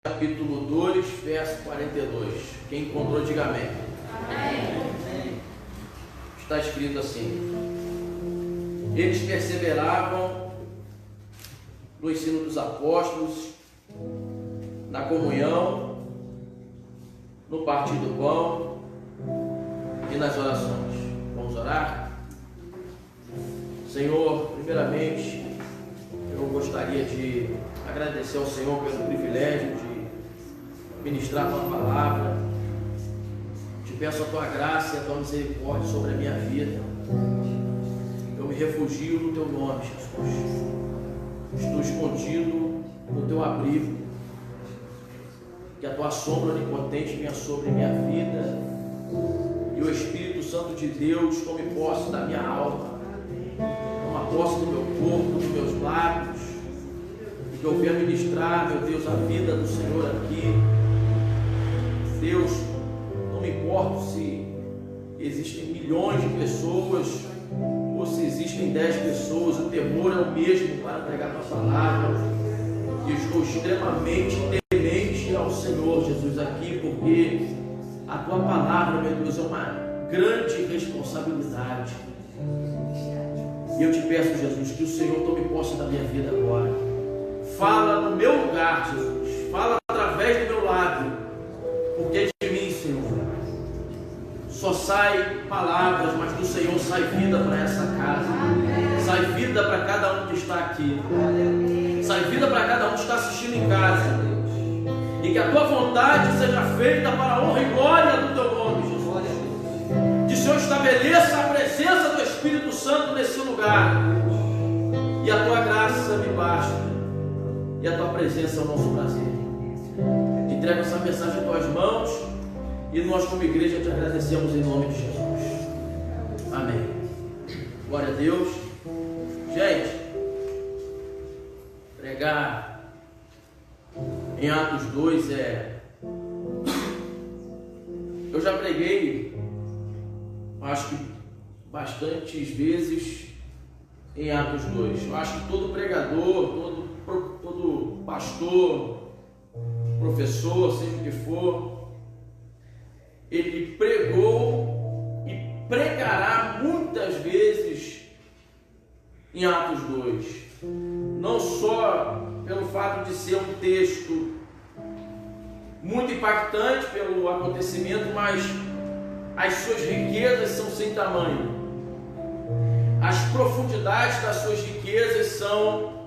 Capítulo 2, verso 42. Quem encontrou, diga amém. Amém. Está escrito assim: eles perseveravam no ensino dos apóstolos, na comunhão, no partir do pão e nas orações. Vamos orar? Senhor, primeiramente, eu gostaria de agradecer ao Senhor pelo privilégio de ministrar a Tua palavra. Te peço a Tua graça e a Tua misericórdia sobre a minha vida. Eu me refugio no Teu nome, Jesus. Estou escondido no Teu abrigo. Que a Tua sombra onipotente venha sobre a minha vida e o Espírito Santo de Deus tome posse da minha alma, toma posse do meu corpo, dos meus lábios, e que eu venha ministrar, meu Deus, a vida do Senhor aqui. Deus, não me importa se existem milhões de pessoas ou se existem 10 pessoas, o temor é o mesmo para pregar a Tua palavra. E estou extremamente temente ao Senhor Jesus aqui, porque a Tua palavra, meu Deus, é uma grande responsabilidade. E eu te peço, Jesus, que o Senhor tome posse da minha vida agora. Fala no meu lugar, Jesus. Fala através do meu lábio. Porque de mim, Senhor, só sai palavras, mas do Senhor sai vida para essa casa. Sai vida para cada um que está aqui. Sai vida para cada um que está assistindo em casa. E que a Tua vontade seja feita para a honra e glória do Teu nome, Jesus. Que o Senhor estabeleça a presença do Espírito Santo nesse lugar. E a Tua graça me basta. E a Tua presença é o nosso prazer. Entrega essa mensagem em Tuas mãos. E nós, como igreja, te agradecemos em nome de Jesus. Amém. Glória a Deus. Gente, pregar em Atos 2 eu já preguei, acho que bastantes vezes em Atos 2. Eu acho que todo pregador, todo pastor, professor, seja o que for, ele pregou e pregará muitas vezes em Atos 2. Não só pelo fato de ser um texto muito impactante pelo acontecimento, mas as suas riquezas são sem tamanho. As profundidades das suas riquezas são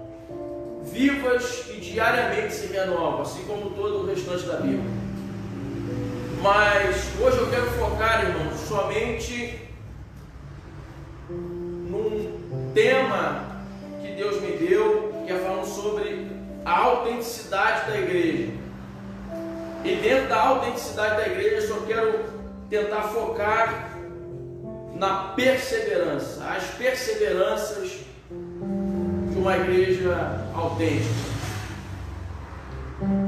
vivas e diariamente se renovam, assim como todo o restante da Bíblia. Mas hoje eu quero focar, irmãos, somente num tema que Deus me deu, que é falando sobre a autenticidade da igreja. E dentro da autenticidade da igreja eu só quero tentar focar na perseverança, as perseveranças de uma igreja autêntica.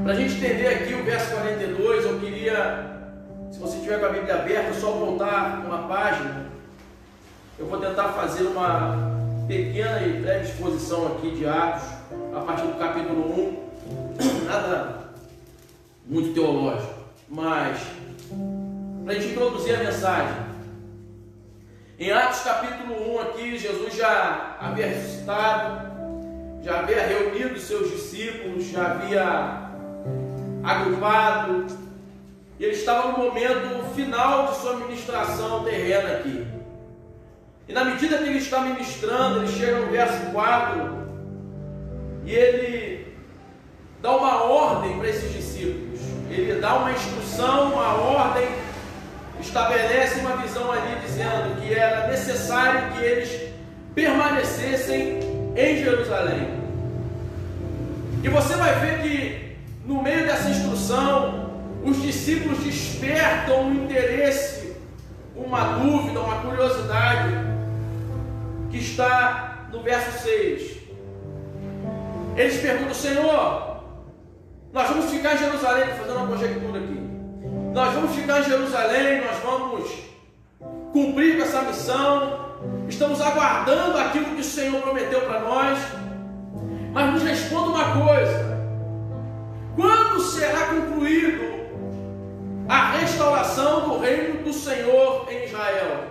Para a gente entender aqui o verso 42, eu queria, se você tiver com a Bíblia aberta, só voltar uma página. Eu vou tentar fazer uma pequena e breve exposição aqui de Atos, a partir do capítulo 1, nada muito teológico, mas para a gente introduzir a mensagem. Em Atos capítulo 1 aqui, Jesus já havia ressuscitado, já havia reunido os seus discípulos, já havia agrupado, e ele estava no momento final de sua ministração terrena aqui. E na medida que ele está ministrando, ele chega no verso 4 e ele dá uma ordem para esses discípulos. Ele dá uma instrução, uma ordem, estabelece uma visão ali dizendo que era necessário que eles permanecessem em Jerusalém. E você vai ver que no meio dessa instrução, os discípulos despertam um interesse, uma dúvida, uma curiosidade, que está no verso 6. Eles perguntam: Senhor, nós vamos ficar em Jerusalém, estou fazendo uma conjectura aqui, nós vamos ficar em Jerusalém, nós vamos cumprir com essa missão, estamos aguardando aquilo que o Senhor prometeu para nós, mas nos responda uma coisa: Quando será concluído a restauração do reino do Senhor em Israel?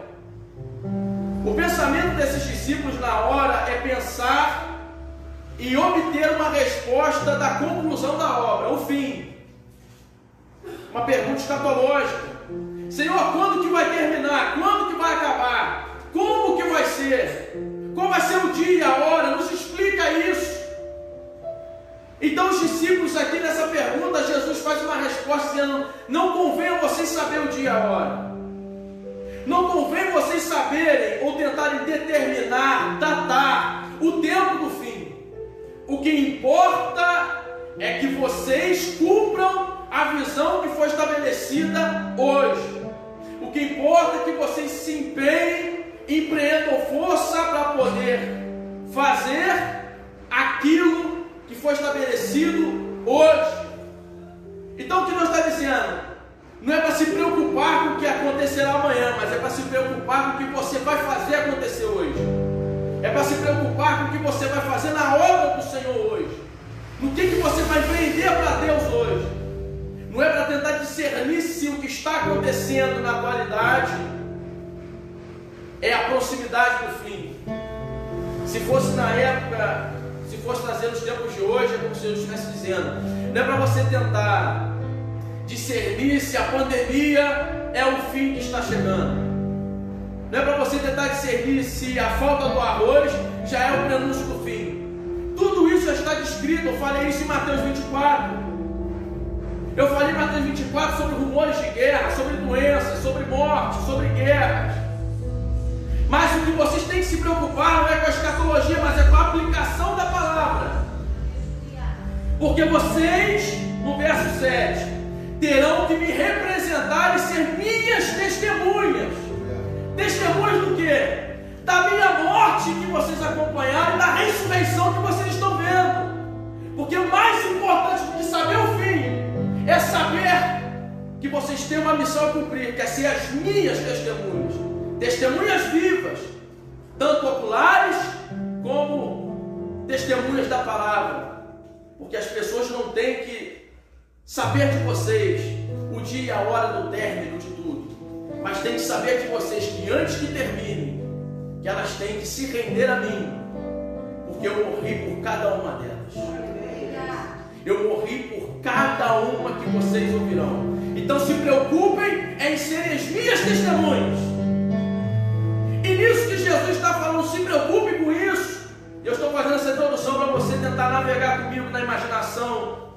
O pensamento desses discípulos na hora é pensar e obter uma resposta da conclusão da obra, o fim. Uma pergunta escatológica. Senhor, quando que vai terminar? Quando que vai acabar? Como que vai ser? Qual vai ser o dia, a hora? Nos explica isso. Então os discípulos aqui nessa pergunta, Jesus faz uma resposta dizendo: não convém a vocês saber o dia e a hora. Não convém vocês saberem ou tentarem determinar, datar o tempo do fim. O que importa é que vocês cumpram a visão que foi estabelecida hoje. O que importa é que vocês se empenhem, empreendam força para poder fazer aquilo que foi estabelecido hoje. Então o que Deus está dizendo? Não é para se preocupar com o que acontecerá amanhã, mas é para se preocupar com o que você vai fazer acontecer hoje. É para se preocupar com o que você vai fazer na obra do Senhor hoje. No que você vai empreender para Deus hoje. Não é para tentar discernir se o que está acontecendo na atualidade é a proximidade do fim. Se fosse na época, se fosse trazer nos tempos de hoje, é como se Jesus estivesse dizendo: não é para você tentar discernir se a pandemia é o fim que está chegando. Não é para você tentar discernir se a falta do arroz já é o prenúncio do fim. Tudo isso já está descrito. Eu falei isso em Mateus 24. Eu falei em Mateus 24 sobre rumores de guerra, sobre doenças, sobre morte, sobre guerras. Mas o que vocês têm que se preocupar não é com a escatologia, mas é com a aplicação da palavra. Porque vocês, no verso 7, terão que me representar e ser minhas testemunhas. Testemunhas do quê? Da minha morte que vocês acompanharam e da ressurreição que vocês estão vendo. Porque o mais importante do que saber o fim é saber que vocês têm uma missão a cumprir, que é ser as minhas testemunhas. Testemunhas vivas, tanto oculares como testemunhas da palavra. Porque as pessoas não têm que saber de vocês o dia e a hora do término de tudo, mas têm que saber de vocês que antes que termine, que elas têm que se render a mim, porque eu morri por cada uma delas. Eu morri por cada uma que vocês ouvirão. Então se preocupem em serem as minhas testemunhas. E nisso que Jesus está falando, se preocupe com isso. Eu estou fazendo essa introdução para você tentar navegar comigo na imaginação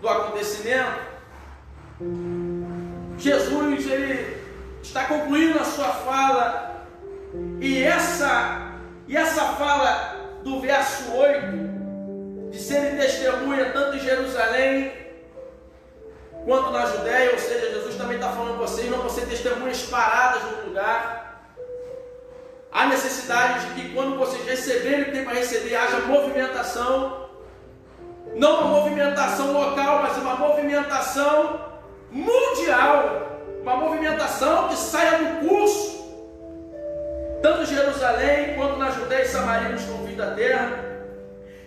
do acontecimento. Jesus, ele está concluindo a sua fala. E essa fala do verso 8, de serem testemunha tanto em Jerusalém quanto na Judéia, ou seja, Jesus também está falando com vocês, não vão ser testemunhas paradas no lugar. Há necessidade de que quando vocês receberem o que tem para receber, haja movimentação, não uma movimentação local, mas uma movimentação mundial, uma movimentação que saia do curso, tanto em Jerusalém quanto na Judéia e Samaria, nos confins da terra.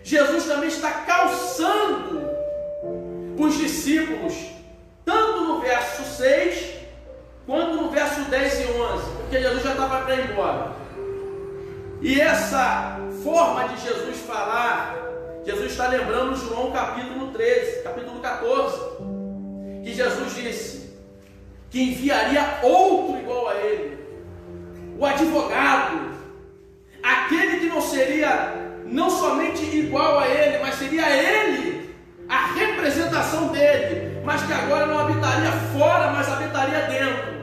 Jesus também está calçando os discípulos, tanto no verso 6, quanto no verso 10 e 11, porque Jesus já estava para ir embora. E essa forma de Jesus falar, Jesus está lembrando João capítulo 13, capítulo 14, que Jesus disse que enviaria outro igual a ele, o advogado, aquele que não seria não somente igual a ele, mas seria ele a representação dele, mas que agora não habitaria fora, mas habitaria dentro.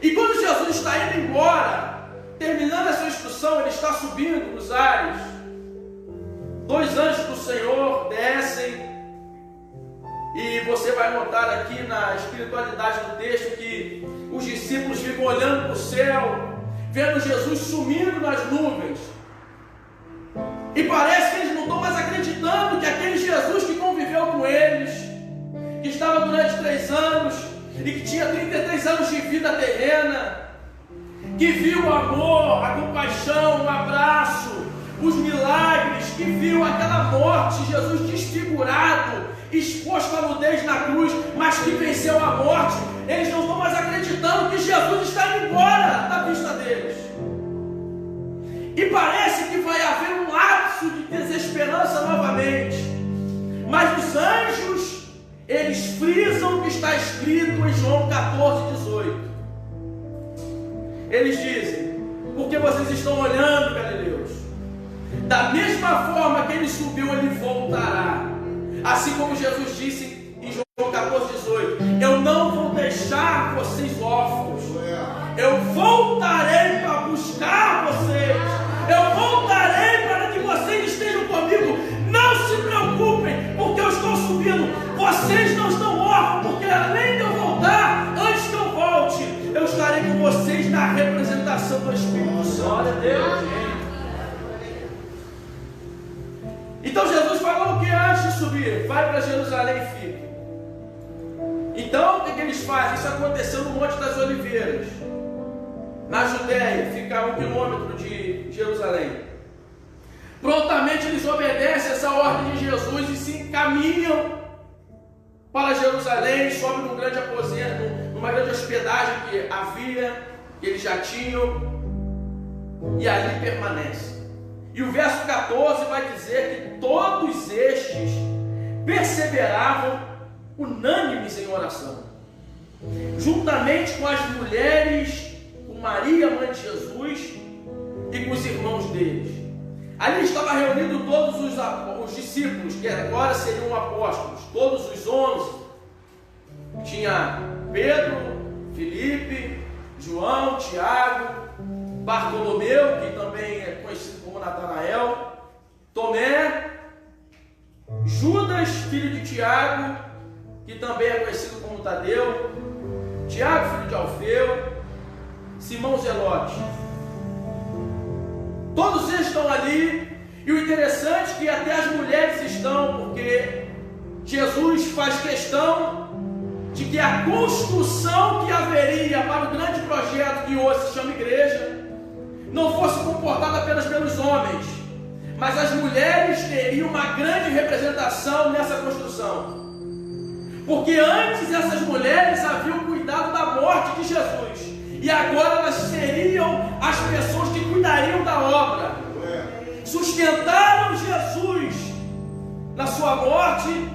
E quando Jesus está indo embora, terminando essa instrução, ele está subindo nos ares. 2 anjos do Senhor descem, e você vai notar aqui na espiritualidade do texto que os discípulos ficam olhando para o céu, vendo Jesus sumindo nas nuvens. E parece que eles não estão mais acreditando que aquele Jesus que conviveu com eles, que estava durante 3 anos e que tinha 33 anos de vida terrena, que viu o amor, a compaixão, o abraço, os milagres, que viu aquela morte, Jesus desfigurado, exposto à nudez na cruz, mas que venceu a morte, eles não estão mais acreditando que Jesus está indo embora da vista deles. E parece que vai haver um lapso de desesperança novamente. Mas os anjos, eles frisam o que está escrito em João 14, 18. Eles dizem: porque vocês estão olhando, galileus? Da mesma forma que ele subiu, ele voltará. Assim como Jesus disse em João 14, 18: eu não vou deixar vocês órfãos. Eu voltarei para buscar vocês. Eu voltarei para que vocês estejam comigo. Não se preocupem, porque eu estou subindo. Vocês não estão órfãos, porque além de eu voltar, antes que eu volte, eu estarei com vocês na representação do Espírito Santo. Glória a Deus. Então Jesus falou que antes de subir, vai para Jerusalém e fica. Então o que eles fazem? Isso aconteceu no Monte das Oliveiras, na Judéia, fica a 1 quilômetro de Jerusalém. Prontamente eles obedecem essa ordem de Jesus e se encaminham para Jerusalém, sobem num grande aposento, numa grande hospedagem que havia, que eles já tinham, e ali permanecem. E o verso 14 vai dizer que todos estes perseveravam unânimes em oração, juntamente com as mulheres, com Maria, mãe de Jesus, e com os irmãos deles. Ali estava reunido todos os discípulos, que agora seriam apóstolos, todos os 11. Tinha Pedro, Filipe, João, Tiago, Bartolomeu, que também é conhecido como Natanael, Tomé, Judas, filho de Tiago, que também é conhecido como Tadeu, Tiago, filho de Alfeu, Simão Zelote. Todos eles estão ali, e o interessante é que até as mulheres estão, porque Jesus faz questão de que a construção que haveria para o grande projeto que hoje se chama igreja não fosse comportada apenas pelos homens, mas as mulheres teriam uma grande representação nessa construção, porque antes essas mulheres haviam cuidado da morte de Jesus, e agora elas seriam as pessoas que cuidariam da obra. Sustentaram Jesus na sua morte.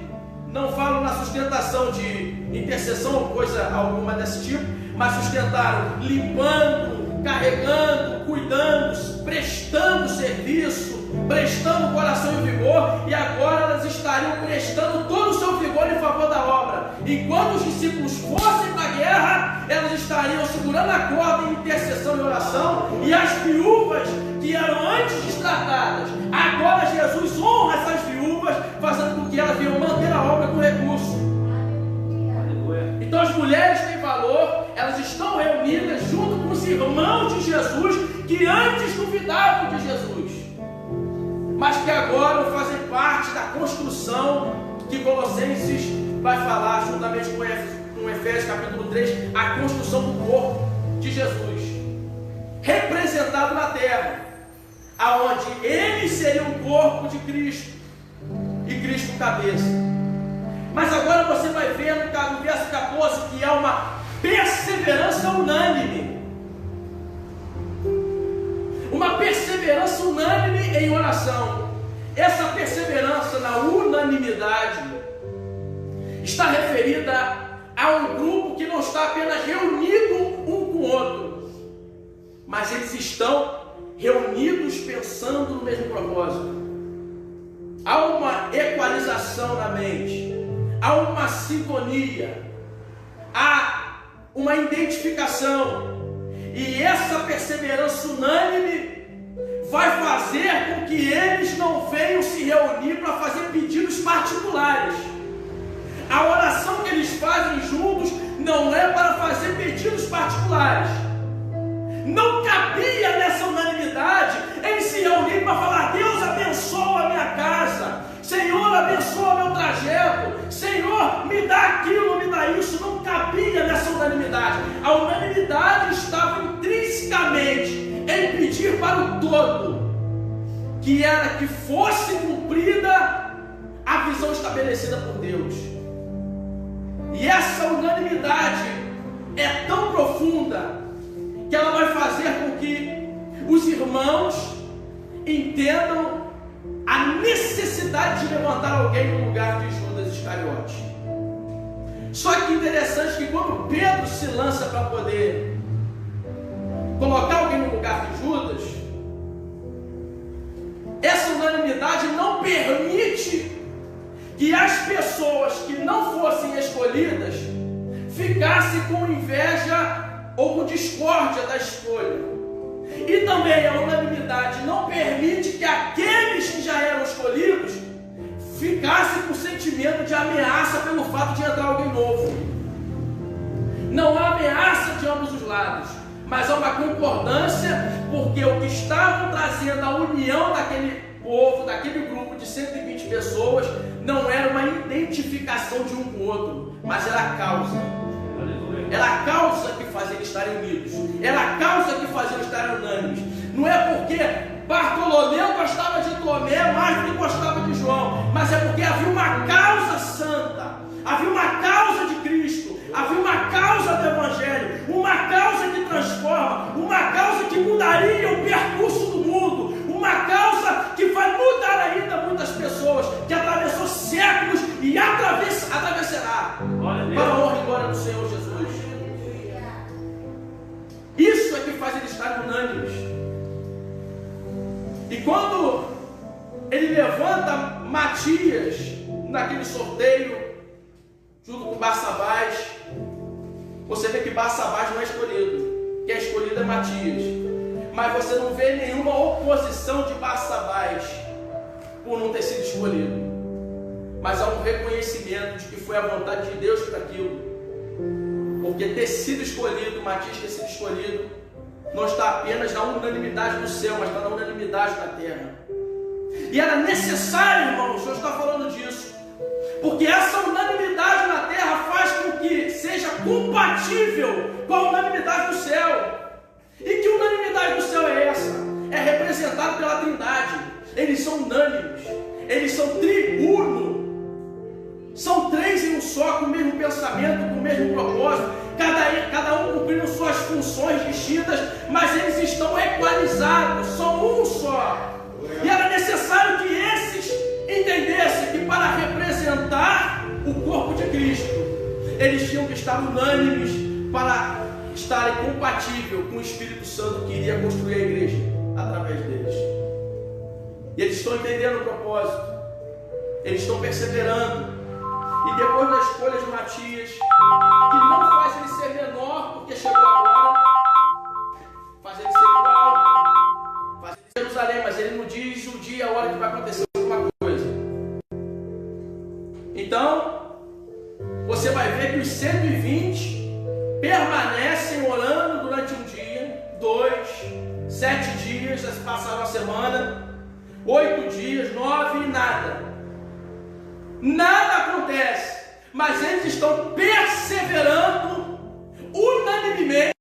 Não falo na sustentação de intercessão ou coisa alguma desse tipo, mas sustentaram limpando, carregando, cuidando, prestando serviço, prestando coração e vigor, e agora elas estariam prestando todo o seu vigor em favor da obra. Enquanto os discípulos fossem para a guerra, elas estariam segurando a corda em intercessão e oração, e as viúvas que eram antes destratadas, agora Jesus honra essas viúvas, fazendo com que elas venham manter a obra com recurso. Então as mulheres têm valor, elas estão reunidas junto com os irmãos de Jesus, que antes duvidavam de Jesus, mas que agora fazem parte da construção que Colossenses vai falar, juntamente com Efésios capítulo 3, a construção do corpo de Jesus, representado na terra, aonde ele seria o corpo de Cristo, e Cristo cabeça. Mas agora você vai ver no verso 14 que é uma perseverança unânime. Uma perseverança unânime em oração. Essa perseverança na unanimidade está referida a um grupo que não está apenas reunido um com o outro, mas eles estão reunidos pensando no mesmo propósito. Há uma equalização na mente, há uma sintonia, há uma identificação, e essa perseverança unânime vai fazer com que eles não venham se reunir para fazer pedidos particulares. A oração que eles fazem juntos não é para fazer pedidos particulares. Não cabia nessa unanimidade eles se reunirem para falar: Deus abençoa a minha casa, Senhor abençoa meu trajeto, Senhor me dá aquilo, me dá isso. Não cabia nessa unanimidade. A unanimidade estava intrinsecamente em pedir para o todo, que era que fosse cumprida a visão estabelecida por Deus. E essa unanimidade é tão profunda que ela vai fazer com que os irmãos entendam a necessidade de levantar alguém no lugar de Judas Iscariote. Só que interessante que quando Pedro se lança para poder colocar alguém no lugar de Judas, essa unanimidade não permite que as pessoas que não fossem escolhidas ficassem com inveja ou com discórdia da escolha. E também a unanimidade não permite que aqueles que já eram escolhidos ficassem com sentimento de ameaça pelo fato de entrar alguém novo. Não há ameaça de ambos os lados, mas há uma concordância, porque o que estavam trazendo a união daquele povo, daquele grupo de 120 pessoas, não era uma identificação de um com o outro, mas era a causa. Era a causa que fazia eles estarem unidos. Era a causa que fazia eles estarem unânimes. Não é porque Bartolomeu gostava de Tomé mais do que gostava de João, mas é porque havia uma causa santa, havia uma causa de Cristo, havia uma causa do Evangelho, uma causa que transforma, uma causa que mudaria o percurso do mundo, uma causa que vai mudar ainda muitas pessoas, que atravessou séculos e atravessará para a honra e glória do Senhor Jesus. Isso é que faz eles estarem unânimes. E quando ele levanta Matias naquele sorteio, junto com Barsabás, você vê que Barsabás não é escolhido, quem é escolhido é Matias. Mas você não vê nenhuma oposição de Barsabás por não ter sido escolhido. Mas há um reconhecimento de que foi a vontade de Deus para aquilo. Porque ter sido escolhido, Matias ter sido escolhido, não está apenas na unanimidade do céu, mas está na unanimidade da terra. E era necessário, irmãos, eu estou falando disso, porque essa unanimidade na terra faz com que seja compatível com a unanimidade do céu. E que unanimidade do céu é essa? É representado pela Trindade. Eles são unânimes, eles são triuno. São três em um só, com o mesmo pensamento, com o mesmo propósito, cada um cumprindo suas funções distintas, mas eles estão equalizados, são um só. E era necessário que esses entendessem que para representar o corpo de Cristo, eles tinham que estar unânimes para estarem compatíveis com o Espírito Santo que iria construir a igreja através deles. E eles estão entendendo o propósito, eles estão perseverando. E depois da escolha de Matias, que não faz ele ser menor, porque chegou agora, faz ele ser igual, faz ele ser Jerusalém, mas ele não diz o dia, a hora que vai acontecer alguma coisa. Então, você vai ver que os 120 permanecem orando durante um dia, 2, 7 dias, já se passaram uma semana, 8 dias, 9 e nada. Nada acontece, mas eles estão perseverando unanimemente,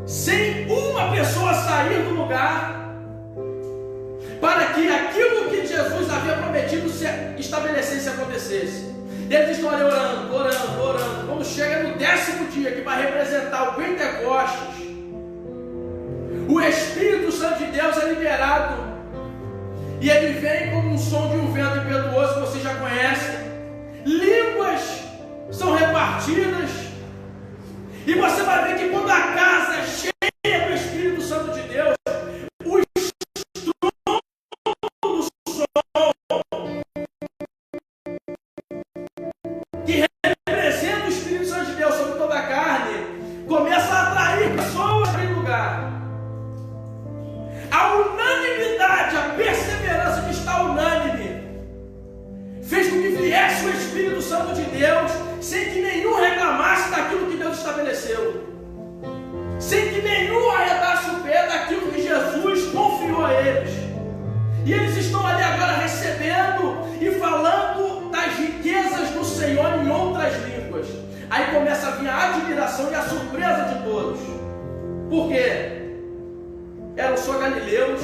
sem uma pessoa sair do lugar, para que aquilo que Jesus havia prometido se estabelecesse e acontecesse. Eles estão ali orando. Quando chega no 10º dia, que vai representar o Pentecostes, o Espírito Santo de Deus é liberado. E ele vem como um som de um vento impetuoso, que você já conhece. Línguas são repartidas. E você vai ver que quando a casa é cheia do Espírito Santo de Deus, o estrondo do som, que representa o Espírito Santo de Deus sobre toda a carne, começa a atrair pessoas para o lugar. A unanimidade, a perseverança de estar unânime, fez com que viesse o Espírito Santo de Deus, sem que nenhum reclamasse daquilo que Deus estabeleceu, sem que nenhum arredasse o pé daquilo que Jesus confiou a eles. E eles estão ali agora recebendo e falando das riquezas do Senhor em outras línguas. Aí começa a vir a admiração e a surpresa de todos. Por quê? Eram só galileus,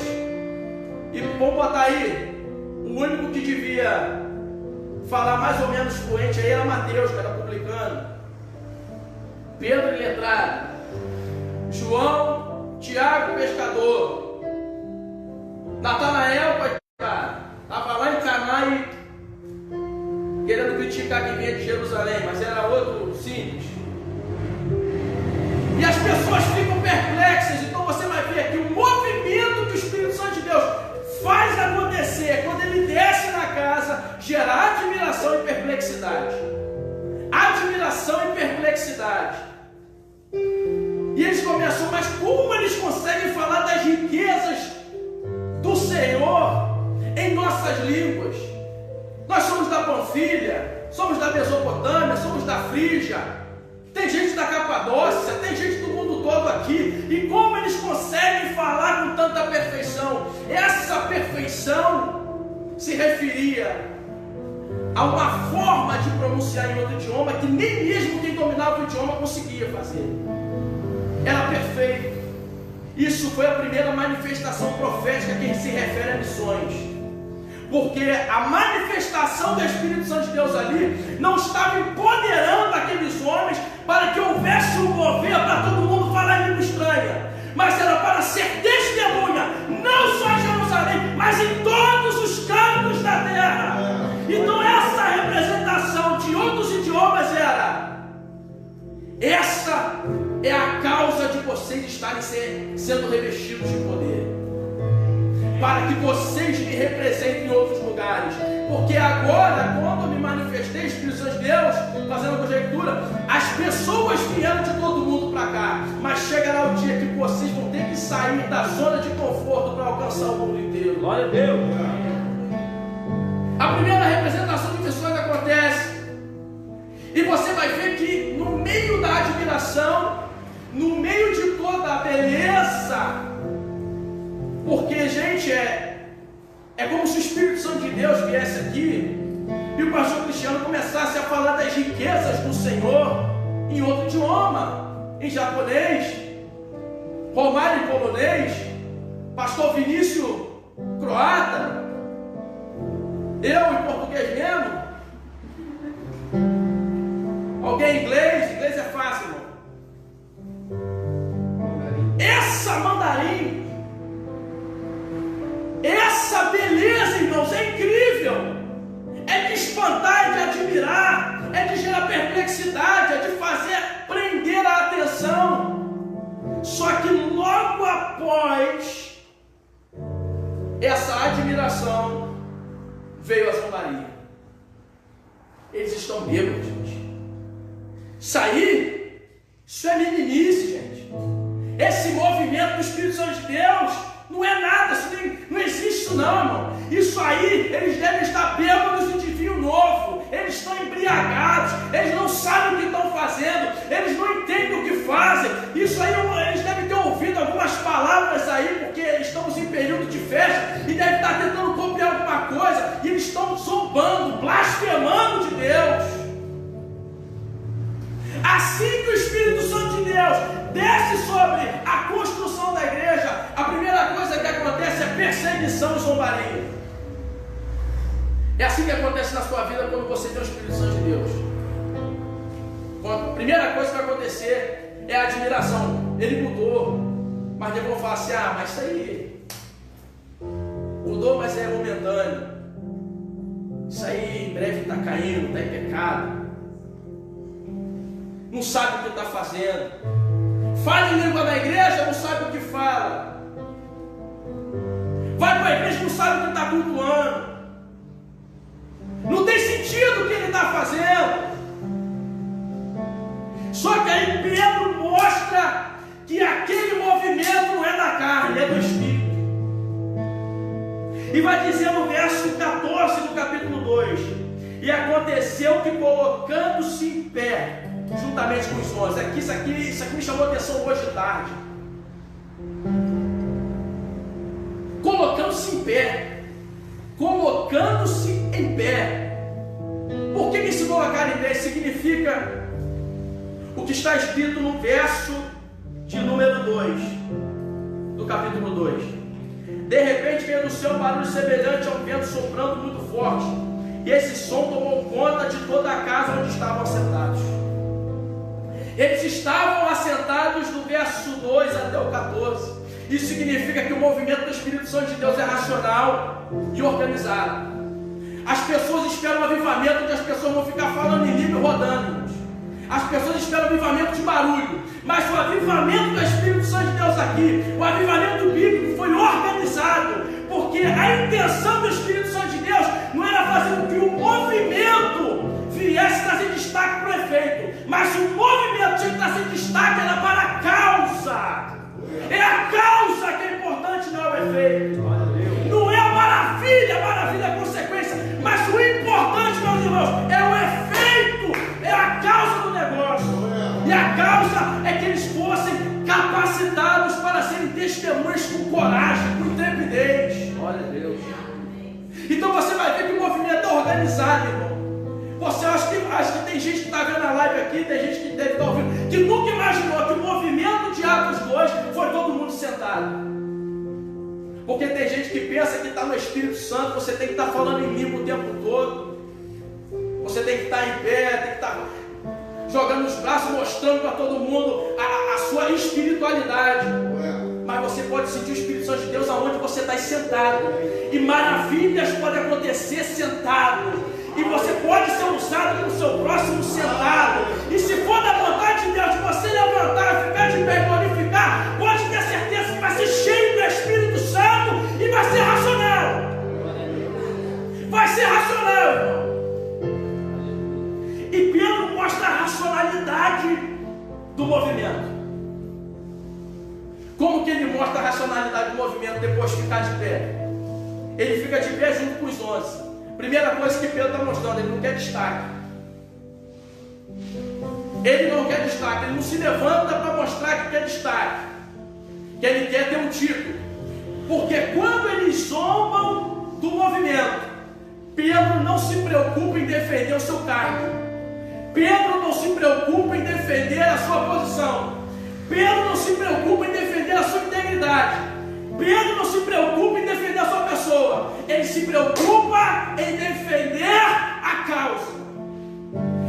E vamos botar aí, o único que devia falar mais ou menos fluente aí era Mateus, que era publicano, Pedro, letrado, João, Tiago, pescador, Natanael, estava lá em Caná e querendo criticar quem vinha de Jerusalém, mas era outro simples. E as pessoas ficam perplexas. Então você vai ver aqui o movimento que o Espírito Santo de Deus faz acontecer quando ele desce na casa, gerar admiração e perplexidade. Admiração e perplexidade. E eles começam, mas como eles conseguem falar das riquezas do Senhor em nossas línguas? Nós somos da Panfilha, somos da Mesopotâmia, somos da Frígia, tem gente da Capadócia, tem gente do mundo todo aqui. E como eles conseguem falar com tanta perfeição? Essa perfeição se referia a uma forma de pronunciar em outro idioma que nem mesmo quem dominava o idioma conseguia fazer. Era perfeito. Isso foi a primeira manifestação profética que se refere a missões. Porque a manifestação do Espírito Santo de Deus ali não estava empoderando aqueles homens para que houvesse um mover para todo mundo falar em língua estranha, mas era para ser testemunha, não só em Jerusalém, mas em todos os cantos da terra. Então essa representação de outros idiomas essa é a causa de vocês estarem sendo revestidos de poder, para que vocês me representem em outros lugares. Porque agora, quando eu me manifestei, Espírito Santo de Deus, fazendo a conjectura, as pessoas vieram de todo mundo para cá, mas chegará o dia que vocês vão ter que sair da zona de conforto para alcançar o mundo inteiro. Glória a Deus. A primeira representação de missões acontece, e você vai ver que no meio da admiração, no meio de toda a beleza, porque, gente, é como se o Espírito Santo de Deus viesse aqui e o pastor Cristiano começasse a falar das riquezas do Senhor em outro idioma, em japonês, Romário em polonês, pastor Vinícius croata, eu em português mesmo, alguém em inglês é fácil, irmão. Essa mandarim, essa beleza, irmãos, é incrível, é de espantar, é de admirar, é de gerar perplexidade, é de fazer prender a atenção. Só que logo após essa admiração veio a zombaria. Eles estão bêbados, gente. Isso é meninice, gente. Esse movimento do Espírito Santo de Deus não é nada, não existe isso não, irmão. Isso aí, eles devem estar bêbados de vinho novo, eles estão embriagados, eles não sabem o que estão fazendo, eles não entendem o que fazem. Isso aí, eles devem ter ouvido algumas palavras aí, porque estamos em período de festa, e devem estar tentando copiar alguma coisa, e eles estão zombando, blasfemando de Deus. Assim que o Espírito Santo de Deus desce sobre a construção da igreja, a primeira coisa que acontece é perseguição e zombaria. É assim que acontece na sua vida quando você tem o Espírito Santo de Deus. A primeira coisa que vai acontecer é a admiração. Ele mudou, mas depois vão falar assim: ah, mas isso aí mudou, mas é momentâneo. Isso aí em breve está caindo, está em pecado. Não sabe o que está fazendo. Fala em língua na igreja, não sabe o que fala. Vai para a igreja, não sabe o que está cultuando. Não tem sentido o que ele está fazendo. Só que aí Pedro mostra que aquele movimento não é da carne, é do Espírito. E vai dizer no verso 14 do capítulo 2: e aconteceu que, colocando-se em pé juntamente com os 11, isso aqui me chamou a atenção hoje de tarde. Colocando-se em pé. Colocando-se em pé. Por que se colocar em pé significa o que está escrito no verso de número 2 do capítulo 2: De repente veio do céu um barulho semelhante ao vento soprando muito forte. E esse som tomou conta de toda a casa onde estavam assentados. Eles estavam assentados do verso 2 até o 14. Isso significa que o movimento do Espírito Santo de Deus é racional e organizado. As pessoas esperam um avivamento onde as pessoas vão ficar falando em língua e rodando. As pessoas esperam um avivamento de barulho. Mas o avivamento do Espírito Santo de Deus aqui, o avivamento bíblico foi organizado. Porque a intenção do Espírito Santo de Deus não era fazer com que o movimento viesse trazer destaque para o efeito. Mas o movimento tinha que trazer destaque era para a causa. É a causa que é importante, não é o efeito. Não é a maravilha é a consequência. Mas o importante, meus irmãos, é o efeito, é a causa do negócio. E a causa é que eles fossem capacitados para serem testemunhas com coragem, com intrepidez. Glória a Deus. Então você vai ver que o movimento é organizado, irmão. Você acha que tem gente que está vendo a live aqui, tem gente que deve estar ouvindo, que nunca imaginou que o movimento de Atos 2 foi todo mundo sentado. Porque tem gente que pensa que está no Espírito Santo, você tem que estar falando em língua o tempo todo. Você tem que estar em pé, tem que estar jogando os braços, mostrando para todo mundo a sua espiritualidade. Mas você pode sentir o Espírito Santo de Deus aonde você está sentado. E maravilhas podem acontecer sentado. E você pode ser usado pelo seu próximo sentado. E se for da vontade de Deus de você levantar, ficar de pé e glorificar, pode ter certeza que vai ser cheio do Espírito Santo e vai ser racional. Vai ser racional, irmão. E Pedro mostra a racionalidade do movimento. Como que ele mostra a racionalidade do movimento depois de ficar de pé? Ele fica de pé junto com os 11. Primeira coisa que Pedro está mostrando, ele não quer destaque. Ele não quer destaque, ele não se levanta para mostrar que quer destaque. Que ele quer ter um título. Porque quando eles zombam do movimento, Pedro não se preocupa em defender o seu cargo. Pedro não se preocupa em defender a sua posição. Pedro não se preocupa em defender a sua integridade. Pedro não se preocupa em defender a sua pessoa. Ele se preocupa em defender a causa.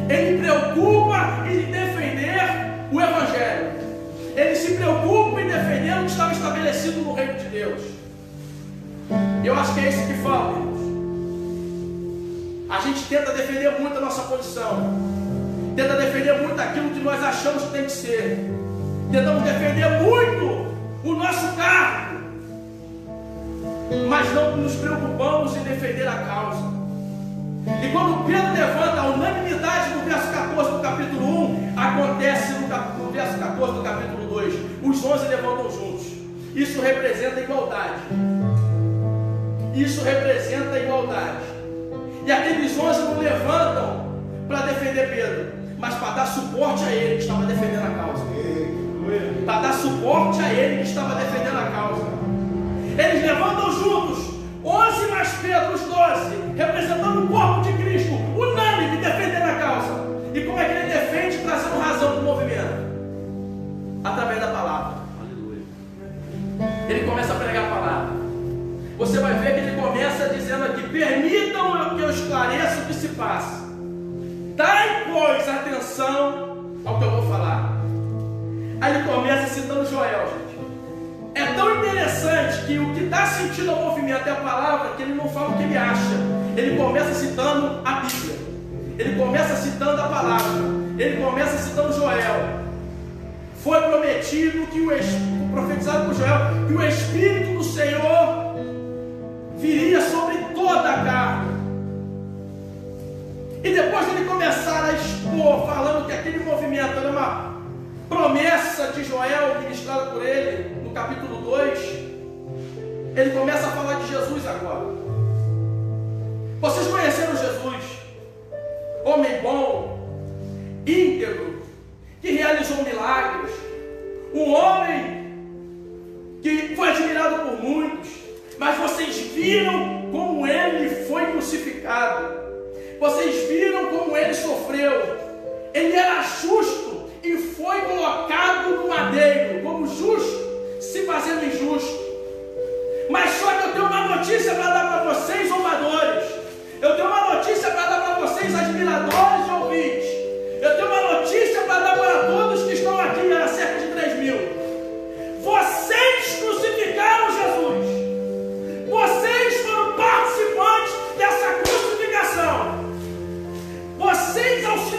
Ele preocupa em defender o Evangelho. Ele se preocupa em defender o que estava estabelecido no reino de Deus. Eu acho que é isso que falta, irmãos. A gente tenta defender muito a nossa posição. Tenta defender muito aquilo que nós achamos que tem que ser. Tentamos defender muito o nosso cargo. Mas não nos preocupamos em defender a causa. E quando Pedro levanta a unanimidade no verso 14 do capítulo 1, acontece no verso 14 do capítulo 2. Os 11 levantam juntos. Isso representa igualdade. Isso representa igualdade. E aqueles 11 não levantam para defender Pedro, mas para dar suporte a ele que estava defendendo a causa. Para dar suporte a ele que estava defendendo a causa. Eles levantam juntos, 11 mais Pedro, os 12, representando o corpo de Cristo, unânime, defendendo a causa. E como é que ele defende, trazendo razão do movimento? Através da palavra. Ele começa a pregar a palavra. Você vai ver que ele começa dizendo aqui: permitam que eu esclareça o que se passa. Dai, pois, atenção ao que eu vou falar. Aí ele começa citando Joel, gente. É tão interessante que o que dá sentido ao movimento é a palavra, que ele não fala o que ele acha. Ele começa citando a Bíblia. Ele começa citando a palavra. Ele começa citando Joel. Foi prometido que profetizado por Joel, que o Espírito do Senhor viria sobre toda a carne. E depois de ele começar a expor, falando que aquele movimento era uma promessa de Joel ministrada por ele, no capítulo 2, ele começa a falar de Jesus agora. Vocês conheceram Jesus, homem bom, íntegro, que realizou milagres, um homem que foi admirado por muitos, mas vocês viram como ele foi crucificado, vocês viram como ele sofreu. Ele era justo e foi colocado no madeiro como justo, se fazendo injusto. Mas só que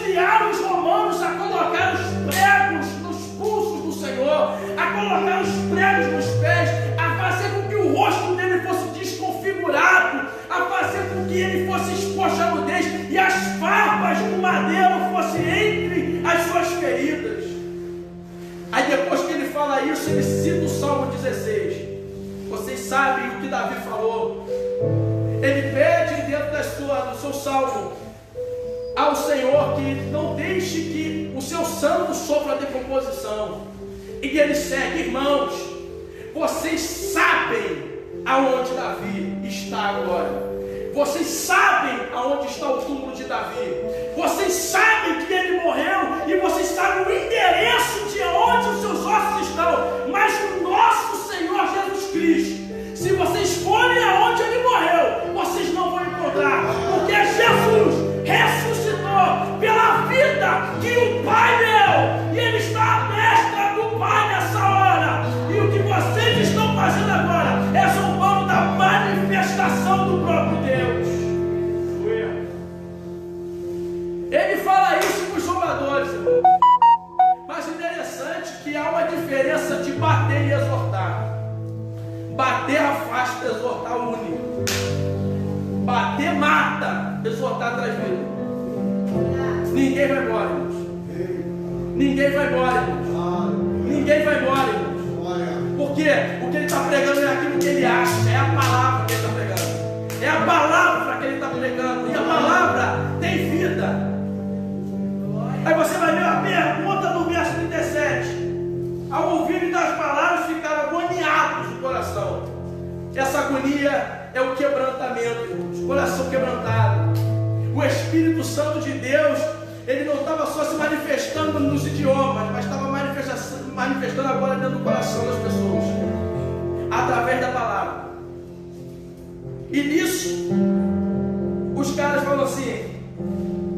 auxiliar os romanos a colocar os pregos nos pulsos do Senhor, a colocar os pregos nos pés, a fazer com que o rosto dele fosse desconfigurado, a fazer com que ele fosse exposto à nudez e as farpas do madeiro fossem entre as suas feridas. Aí depois que ele fala isso, ele cita o Salmo 16. Vocês sabem o que Davi falou. Ele pede dentro do seu salmo ao Senhor que não deixe que o seu santo sofra decomposição. E ele segue, irmãos, vocês sabem aonde Davi está agora. Vocês sabem aonde está o túmulo de Davi. Vocês sabem que ele morreu e vocês sabem o endereço de onde os seus ossos estão. Mas o nosso Senhor Jesus Cristo, se vocês forem aonde ele morreu, vocês não vão encontrar, porque Jesus ressuscitou pela vida que o Pai deu, e ele está à destra do Pai nessa hora. E o que vocês estão fazendo agora é zombando da manifestação do próprio Deus. Ele fala isso para os zombadores, irmão. Mas interessante que há uma diferença de bater e exortar. Bater afasta, exortar une. Bater mata, exortar traz vida. Ninguém vai embora, irmãos. Ninguém vai embora, irmãos. Ninguém vai embora, irmãos. Porque o que ele está pregando é aquilo que ele acha, é a palavra que ele está pregando. É a palavra que ele está pregando. E a palavra tem vida. Aí você vai ver a pergunta do verso 37. Ao ouvirem das palavras, ficaram agoniados no coração. Essa agonia é o quebrantamento, irmãos. O coração quebrantado. O Espírito Santo de Deus, ele não estava só se manifestando nos idiomas, mas estava manifestando agora dentro do coração das pessoas, através da palavra. E nisso, os caras falam assim: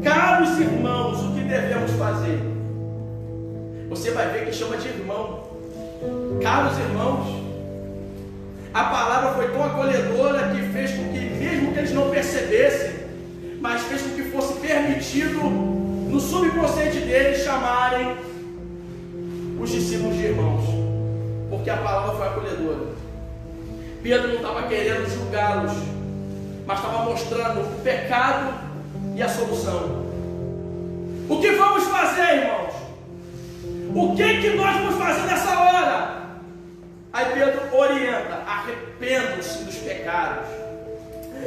caros irmãos, o que devemos fazer? Você vai ver que chama de irmão. Caros irmãos. A palavra foi tão acolhedora que fez com que, mesmo que eles não percebessem, mas fez com que fosse permitido no subconsciente deles chamarem os discípulos de irmãos, porque a palavra foi acolhedora. Pedro não estava querendo julgá-los, mas estava mostrando o pecado e a solução. O que vamos fazer, irmãos? O que nós vamos fazer nessa hora? Aí Pedro orienta: arrependam-se dos pecados,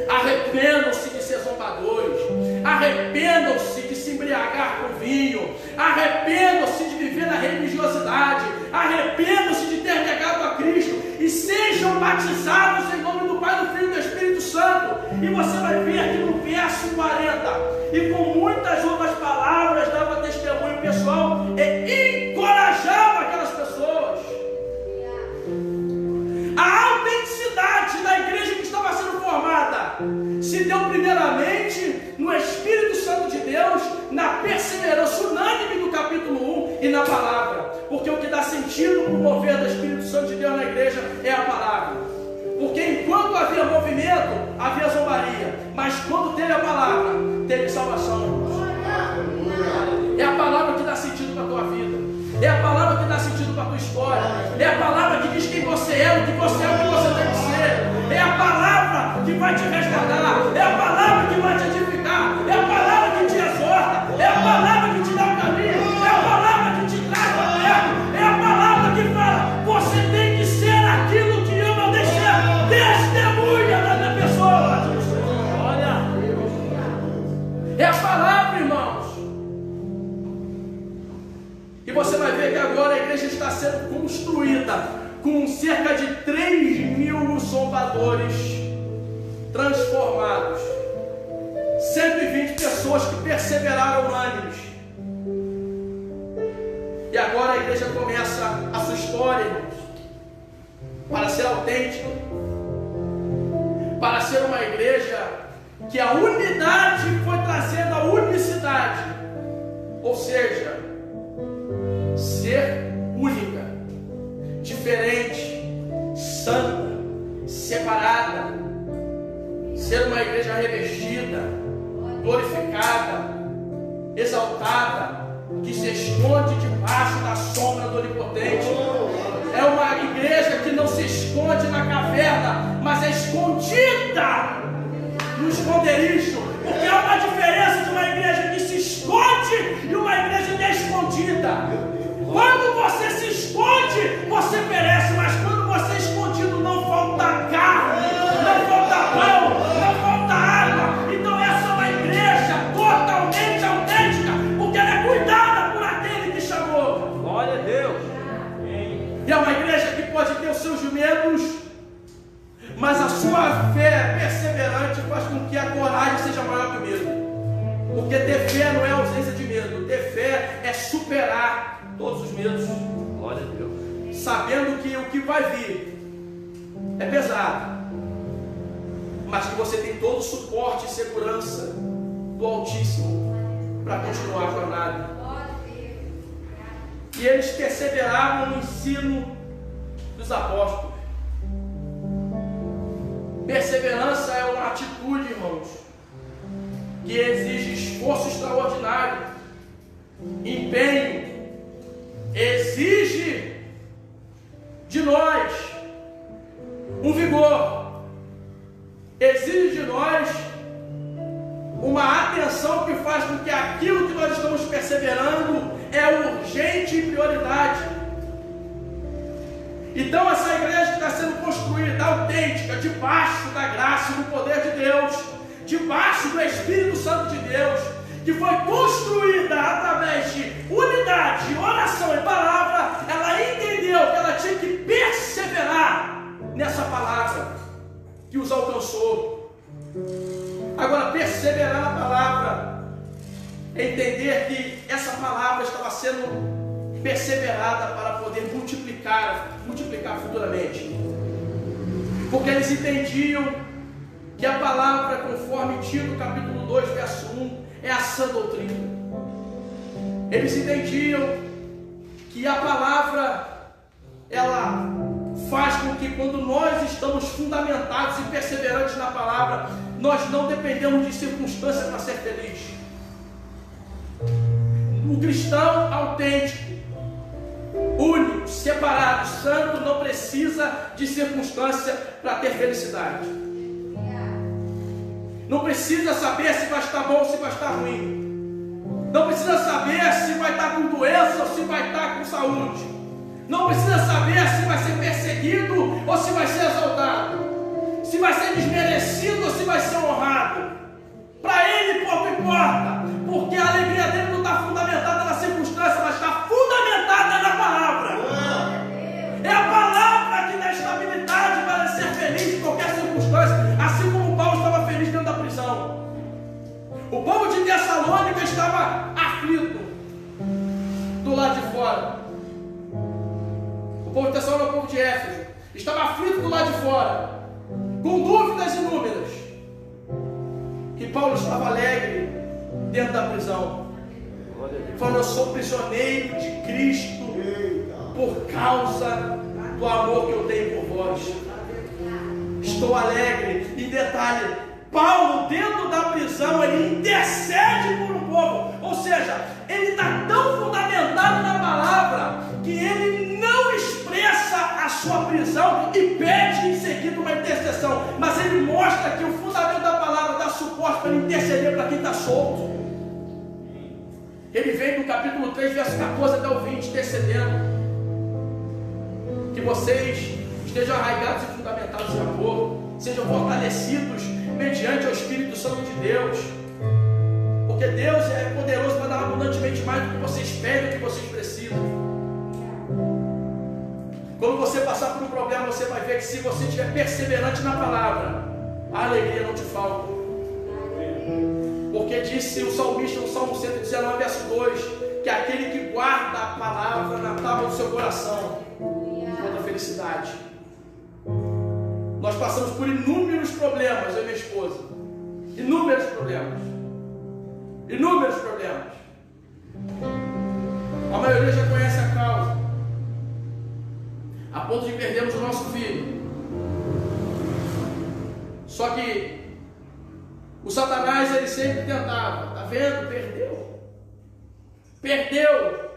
arrependam-se de ser zombadores, arrependam-se de se embriagar com vinho, arrependam-se de viver na religiosidade, arrependam-se de ter negado a Cristo e sejam batizados em nome do Pai, do Filho e do Espírito Santo. E você vai ver aqui no verso 40, e com muitas outras palavras dava testemunho pessoal e encorajava aquelas pessoas. A autenticidade da igreja que estava sendo formada se deu primeiramente no Espírito Santo de Deus, na perseverança unânime do capítulo 1 e na palavra. Porque o que dá sentido no mover do Espírito Santo de Deus na igreja é a palavra. Porque enquanto havia movimento, havia zombaria. Mas quando teve a palavra, teve salvação. É a palavra que dá sentido para a tua vida. É a palavra que dá sentido para a tua história. É a palavra que diz quem você é, o que você é, o que você deve ser. É a palavra que vai te resgatar. É a palavra que vai te edificar. É a palavra que te exorta. É a palavra que te dá o caminho. É a palavra que te traz para perto. É a palavra que fala: você tem que ser aquilo que eu não deixei. Testemunha da minha pessoa. Olha. É a palavra, irmãos. E você vai ver que agora a igreja está sendo construída com cerca de 3.000 zombadores transformados, 120 pessoas que perseveraram unânimes. E agora a igreja começa a sua história, irmãos, para ser autêntica, para ser uma igreja que a unidade foi trazendo a unicidade, ou seja, ser única, diferente, santa, separada, ser uma igreja revestida, glorificada, exaltada. se esconde debaixo da sombra do Onipotente. É uma igreja que não se esconde na caverna, mas é escondida no esconderijo. Porque há uma diferença de uma igreja que se esconde e uma igreja escondida. Quando você se esconde, você perece, mas quando você é escondido, não falta carne, não falta pão, não falta água. Então essa é uma igreja totalmente autêntica, porque ela é cuidada por aquele que chamou. Glória a Deus. E é uma igreja que pode ter os seus medos, mas a sua fé perseverante faz com que a coragem seja maior que o medo. Porque ter fé não é ausência de medo, ter fé é superar todos os medos. Glória a Deus. Sabendo que o que vai vir é pesado, mas que você tem todo o suporte e segurança do Altíssimo para continuar a jornada. E eles perseveraram no ensino dos apóstolos. Perseverança é uma atitude, irmãos, que exige esforço extraordinário, empenho, exige de nós um vigor, exige de nós uma atenção que faz com que aquilo que nós estamos perseverando é urgente e prioridade. Então essa igreja está sendo construída autêntica, debaixo da graça e do poder de Deus, debaixo do Espírito Santo de Deus, que foi construída através de unidade, oração e palavra. Ela entendeu que ela tinha que perseverar nessa palavra que os alcançou. Agora, perseverar na palavra é entender que essa palavra estava sendo perseverada para poder multiplicar futuramente. Porque eles entendiam que a palavra, conforme Tito capítulo 2, verso 1, é a sã doutrina. Eles entendiam que a palavra, ela faz com que quando nós estamos fundamentados e perseverantes na palavra, nós não dependemos de circunstâncias para ser feliz. O cristão autêntico, único, separado, santo, não precisa de circunstância para ter felicidade. Não precisa saber se vai estar bom ou se vai estar ruim. Não precisa saber se vai estar com doença ou se vai estar com saúde. Não precisa saber se vai ser perseguido ou se vai ser exaltado. Se vai ser desmerecido ou se vai ser honrado. Para ele pouco importa, porque a alegria dele não está fundamentada na circunstância, mas está fundamentada na palavra. É a palavra que dá estabilidade para ele ser feliz em qualquer circunstância, assim como Paulo estava feliz dentro da prisão. O povo de Tessalônica estava aflito do lado de fora. O povo de Tessalônica, o povo de Éfeso, estava aflito do lado de fora, com dúvidas inúmeras. E Paulo estava alegre dentro da prisão, falando: eu sou prisioneiro de Cristo por causa do amor que eu tenho por vós. Estou alegre. E detalhe, Paulo dentro da prisão, ele intercede por um povo, ou seja, ele está tão fundamentado na palavra que ele não expressa a sua prisão e pede em seguida uma intercessão, mas ele mostra que o fundamento da palavra dá suporte para ele interceder para quem está solto. Ele vem do capítulo 3, verso 14 até o 20, intercedendo que vocês estejam arraigados e fundamentados em amor, sejam fortalecidos mediante o Espírito Santo de Deus, porque Deus é poderoso para dar abundantemente mais do que vocês pedem, do que vocês precisam. Quando você passar por um problema, você vai ver que se você estiver perseverante na palavra, a alegria não te falta. Porque disse o salmista no Salmo 119, verso 2, que aquele que guarda a palavra na tábua do seu coração encontra felicidade. Nós passamos por inúmeros problemas, eu e minha esposa. Inúmeros problemas. Inúmeros problemas. A maioria já conhece a causa, a ponto de perdermos o nosso filho. Só que o Satanás, ele sempre tentava: tá vendo? Perdeu. Perdeu.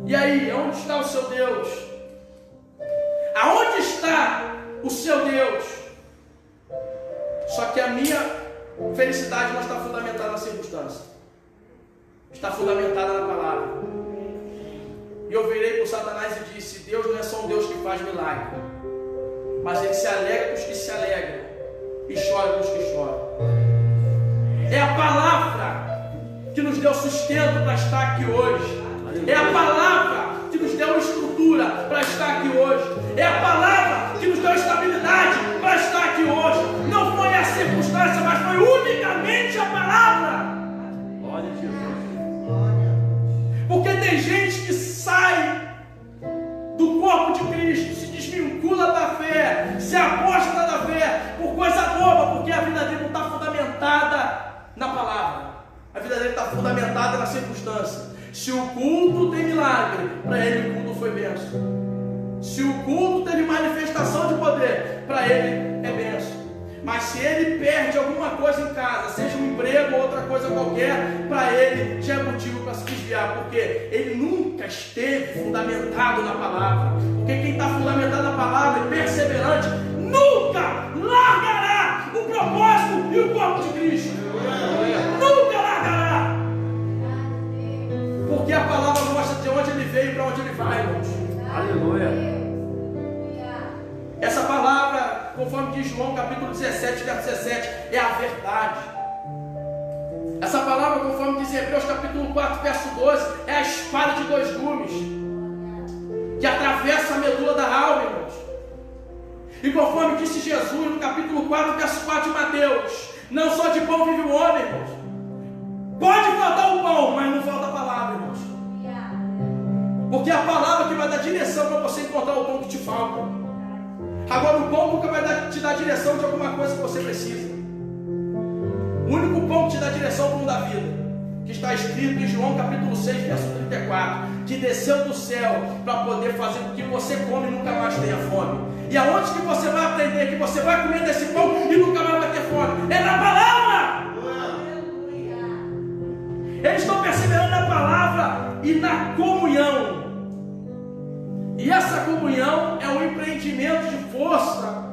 E aí, onde está o seu Deus? Aonde está o seu Deus? Só que a minha felicidade não está fundamentada na circunstância. Está fundamentada na palavra. E eu virei para o Satanás e disse: Deus não é só um Deus que faz milagre, mas Ele se alegra com os que se alegram e chora com os que choram. É a palavra que nos deu sustento para estar aqui hoje. É a palavra que nos deu estrutura para estar aqui hoje. É a palavra que nos deu estabilidade para estar aqui hoje. Não foi a circunstância, mas foi unicamente a palavra. Glória a Jesus. Porque tem gente que sai do corpo de Cristo, se desvincula da fé, se aposta da fé por coisa boba, porque a vida dele não está fundamentada na palavra. A vida dele está fundamentada na circunstância. Se o culto tem milagre, para ele o culto foi bênção. Se o culto teve manifestação de poder, para ele é bênção. Mas se ele perde alguma coisa em casa, seja um emprego ou outra coisa qualquer, para ele já é motivo para se desviar, porque ele nunca esteve fundamentado na palavra. Porque quem está fundamentado na palavra e perseverante, nunca largará o propósito e o corpo de Cristo. Nunca largará. Porque a palavra mostra de onde ele veio e para onde ele vai, irmãos. Aleluia. Essa palavra, conforme diz João capítulo 17, verso 17, é a verdade. Essa palavra, conforme diz Hebreus capítulo 4, verso 12, é a espada de dois gumes, que atravessa a medula da alma, irmãos. E conforme disse Jesus no capítulo 4, verso 4 de Mateus, não só de pão vive o homem, irmãos. Pode faltar o pão, mas não falta a palavra, irmãos. Porque é a palavra que vai dar direção para você encontrar o pão que te falta. Agora o pão nunca vai te dar direção de alguma coisa que você precisa. O único pão que te dá direção é o pão da vida, que está escrito em João capítulo 6, verso 34, que desceu do céu para poder fazer com que você come e nunca mais tenha fome. E aonde que você vai aprender que você vai comer desse pão e nunca mais vai ter fome? É na palavra! Eles estão perseverando na palavra e na comunhão. E essa comunhão é um empreendimento de força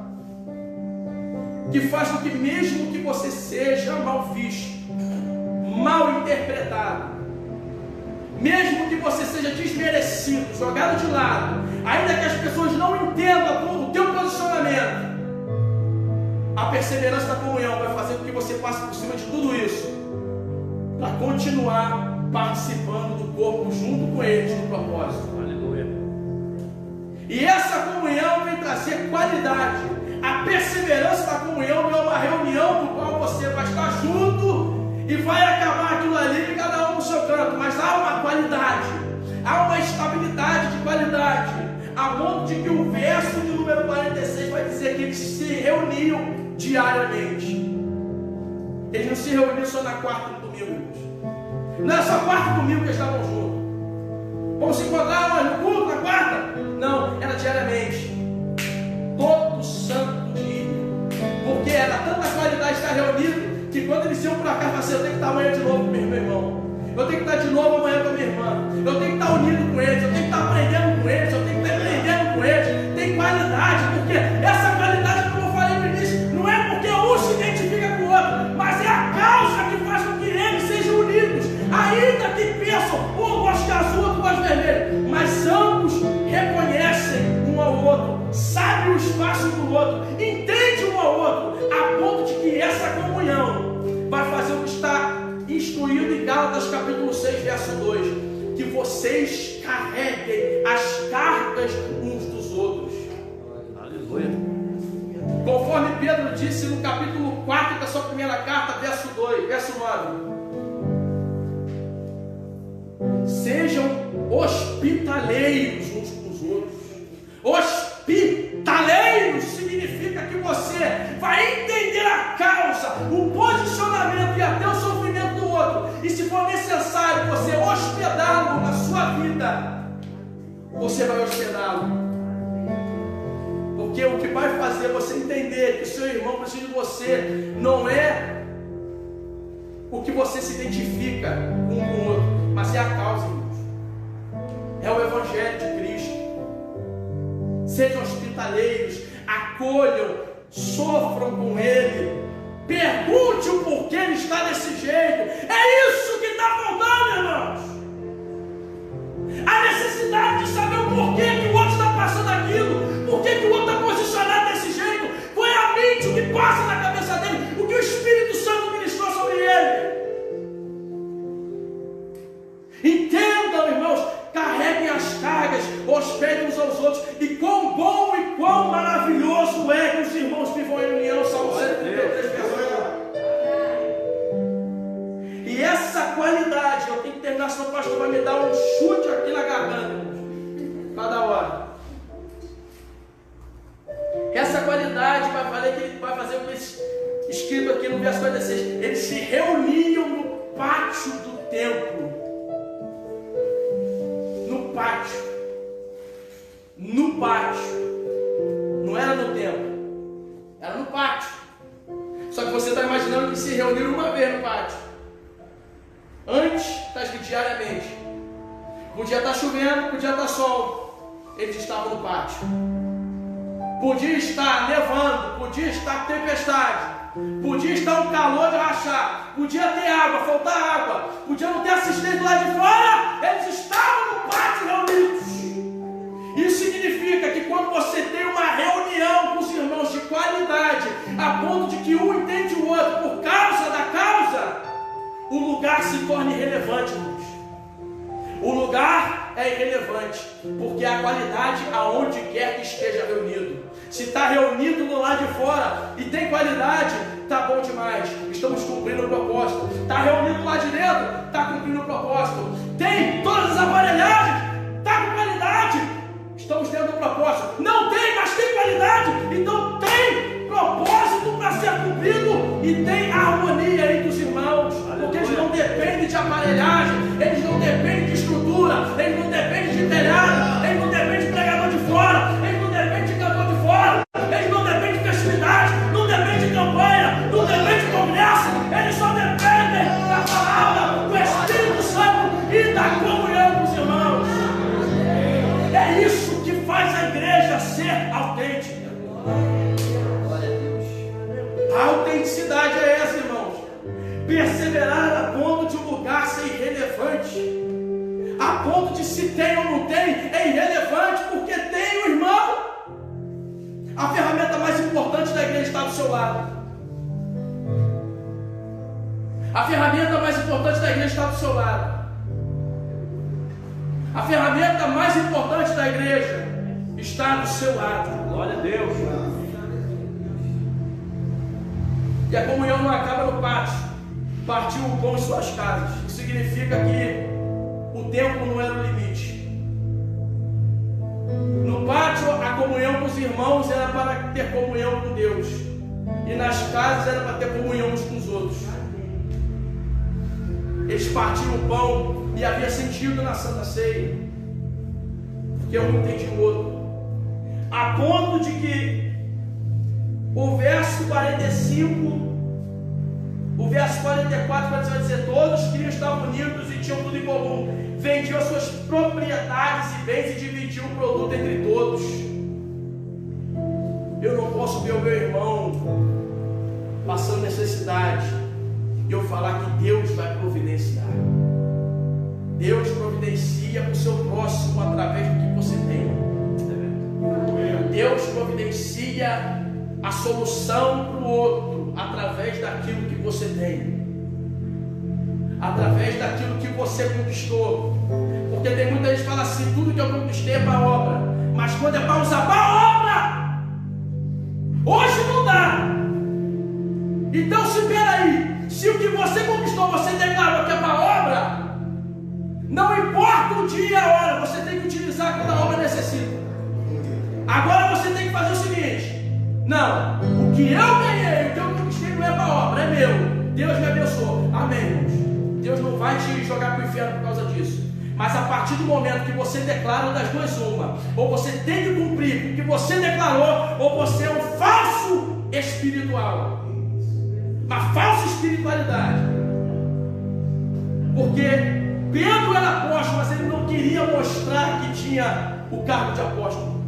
que faz com que, mesmo que você seja mal visto, mal interpretado, mesmo que você seja desmerecido, jogado de lado, ainda que as pessoas não entendam o teu posicionamento, a perseverança da comunhão vai fazer com que você passe por cima de tudo isso para continuar participando do corpo junto com eles no propósito. Aleluia. E essa comunhão vem trazer qualidade. A perseverança da comunhão não é uma reunião no qual você vai estar junto e vai acabar aquilo ali, cada um no seu canto, mas há uma qualidade, há uma estabilidade de qualidade, a ponto de que o verso de número 46 vai dizer que eles se reuniam diariamente. Eles não se reuniam só na quarta e no domingo. Não é só quarta e domingo que eles estavam juntos. Vamos se encontrar no culto, na quarta? Não, era diariamente. Todo santo dia. Porque era tanta qualidade estar reunido que quando eles iam para cá, eu tenho que estar amanhã de novo com meu irmão. Eu tenho que estar de novo amanhã com a minha irmã. Eu tenho que estar unido com eles. Eu tenho que estar aprendendo com eles. Eu tenho que estar aprendendo com eles. Tem qualidade, porque essa qualidade, como eu falei no início, não é porque um se identifica com o outro, mas é a causa que faz com que eles sejam unidos. Ainda que pensam, um gosta de azul, outro gosta de vermelho, mas ambos reconhecem um ao outro, sabem o espaço do outro, entendem um ao outro, a ponto de que essa comunhão vai fazer o que está instruído em Gálatas capítulo 6, verso 2, que vocês carreguem as cargas uns dos outros. Aleluia. Conforme Pedro disse no capítulo 4 da sua primeira carta, verso 2, verso 9. Sejam hospitaleiros uns com os outros. Hospitaleiros significa que você vai entender a causa, o posicionamento e até o sofrimento do outro. E se for necessário você hospedá-lo na sua vida, você vai hospedá-lo. Porque o que vai fazer você entender que o seu irmão precisa de você não é o que você se identifica um com o outro, mas Essa é a causa, irmãos. É o Evangelho de Cristo. Sejam hospitaleiros, acolham, sofram com Ele. Pergunte o porquê Ele está desse jeito. É isso que está faltando, irmãos. A necessidade de saber o porquê que o outro está passando aquilo, porquê que o outro está posicionado desse jeito. Foi a mente o que passa na cabeça dele, o que o Espírito Santo ministrou sobre ele. Entendam, irmãos, carreguem as cargas, hospedem uns aos outros, e quão bom e quão maravilhoso é que os irmãos vivam em união. Salmo 133, verso 1. E essa qualidade, eu tenho que terminar, senão o pastor vai me dar um chute aqui na garganta, cada hora. Essa qualidade vai fazer o que escrito aqui no verso 46, eles se reuniam no pátio do templo. No pátio, não era no templo, era no pátio. Só que você está imaginando que se reuniram uma vez no pátio. Antes, está escrito diariamente. Podia estar chovendo, podia estar sol, eles estavam no pátio. Podia estar nevando, podia estar tempestade, podia estar um calor de rachar, podia ter água, faltar água, podia não ter assistente lá de fora, eles estavam no pátio reunidos. Isso significa que quando você tem uma reunião com os irmãos de qualidade, a ponto de que um entende o outro por causa da causa, o lugar se torna irrelevante, irmãos. O lugar é irrelevante, porque a qualidade aonde quer que esteja reunido. Se está reunido do lado de fora e tem qualidade, está bom demais, estamos cumprindo o propósito. Está reunido lá de dentro, está cumprindo o propósito. Tem todas as aparelhagens, está com qualidade, estamos dentro do propósito. Não tem, mas tem qualidade, então tem propósito para ser cumprido e tem harmonia entre os irmãos, porque eles não dependem de aparelhagem, eles não dependem de estrutura, eles não dependem de telhado, eles não dependem de pregador de fora, eles não dependem de cantor de fora, eles não dependem de festividade, não dependem de campanha, não dependem de congresso, eles só dependem da palavra, do Espírito Santo e da comunhão com os irmãos. É isso que faz a igreja ser autêntica. A autenticidade é essa, irmãos. Perseverar a ponto de um lugar ser irrelevante. A ponto de se tem ou não tem é irrelevante, porque tem o irmão. A ferramenta mais importante da igreja está do seu lado. A ferramenta mais importante da igreja está do seu lado. A ferramenta mais importante da igreja está do seu lado. Glória a Deus. E a comunhão não acaba no pátio. Partiu o pão em suas casas. Isso significa que o tempo não era o limite. No pátio, a comunhão com os irmãos era para ter comunhão com Deus. E nas casas era para ter comunhão uns com os outros. Eles partiam o pão e havia sentido na Santa Ceia, porque um entendia o outro. A ponto de que o verso 45, o verso 44 vai dizer: todos queriam estar unidos e tinham tudo em comum, vendiam as suas propriedades e bens e dividiam o produto entre todos. Eu não posso ver o meu irmão passando necessidade e eu falar que Deus vai providenciar. Deus providencia para o seu próximo através do que você tem. Deus providencia a solução para o outro através daquilo que você tem, através daquilo que você conquistou. Porque tem muita gente que fala assim: tudo que eu conquistei é para a obra, mas quando é para usar para a obra, hoje não dá. Então, se peraí, se o que você conquistou você declarou que é para a obra, não importa o dia e a hora, você tem que utilizar quando a obra necessita. Agora você tem que fazer o seguinte: não, o que eu ganhei, o que eu conquistei não é para a obra, é meu. Deus me abençoou, amém. Deus não vai te jogar para o inferno por causa disso. Mas a partir do momento que você declara das duas uma, ou você tem que cumprir o que você declarou, ou você é um falso espiritual, uma falsa espiritualidade. Porque Pedro era queria mostrar que tinha o cargo de apóstolo.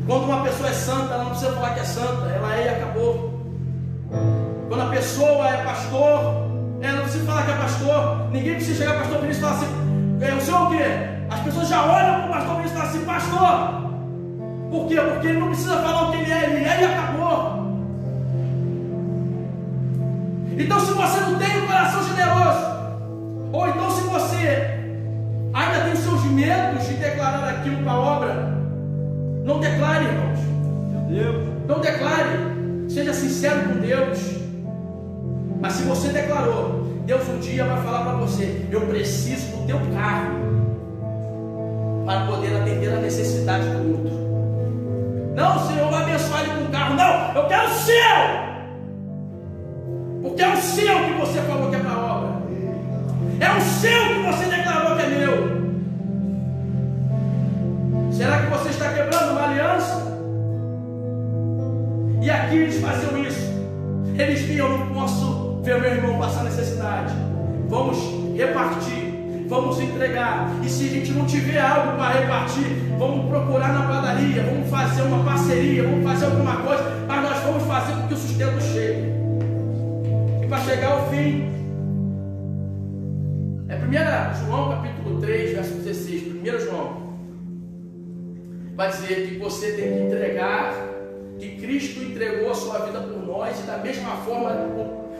Quando uma pessoa é santa, ela não precisa falar que é santa, ela é e acabou. Quando a pessoa é pastor, ela não precisa falar que é pastor. Ninguém precisa chegar para o pastor Vinícius e falar assim: o senhor o quê? As pessoas já olham para o pastor Vinícius e falam assim: pastor. Por quê? Porque ele não precisa falar o que ele é e acabou. Então, se você não tem um coração generoso, ou então se você ainda tem os seus medos de declarar aquilo para a obra, não declare, irmãos. Meu Deus. Não declare. Seja sincero com Deus. Mas se você declarou, Deus um dia vai falar para você: eu preciso do teu carro para poder atender a necessidade do outro. Não, Senhor, vai abençoar ele com o carro. Não, eu quero o seu. Porque é o seu que você falou que é para a obra. É o seu que você declarou que é meu. Será que você está quebrando uma aliança? E aqui eles faziam isso. Eles viam: eu não posso ver meu irmão passar necessidade. Vamos repartir, vamos entregar. E se a gente não tiver algo para repartir, vamos procurar na padaria, vamos fazer uma parceria, vamos fazer alguma coisa, mas nós vamos fazer com que o sustento chegue. E para chegar ao fim, é 1 João capítulo 3, verso 16. 1 João vai dizer que você tem que entregar, que Cristo entregou a sua vida por nós, e da mesma forma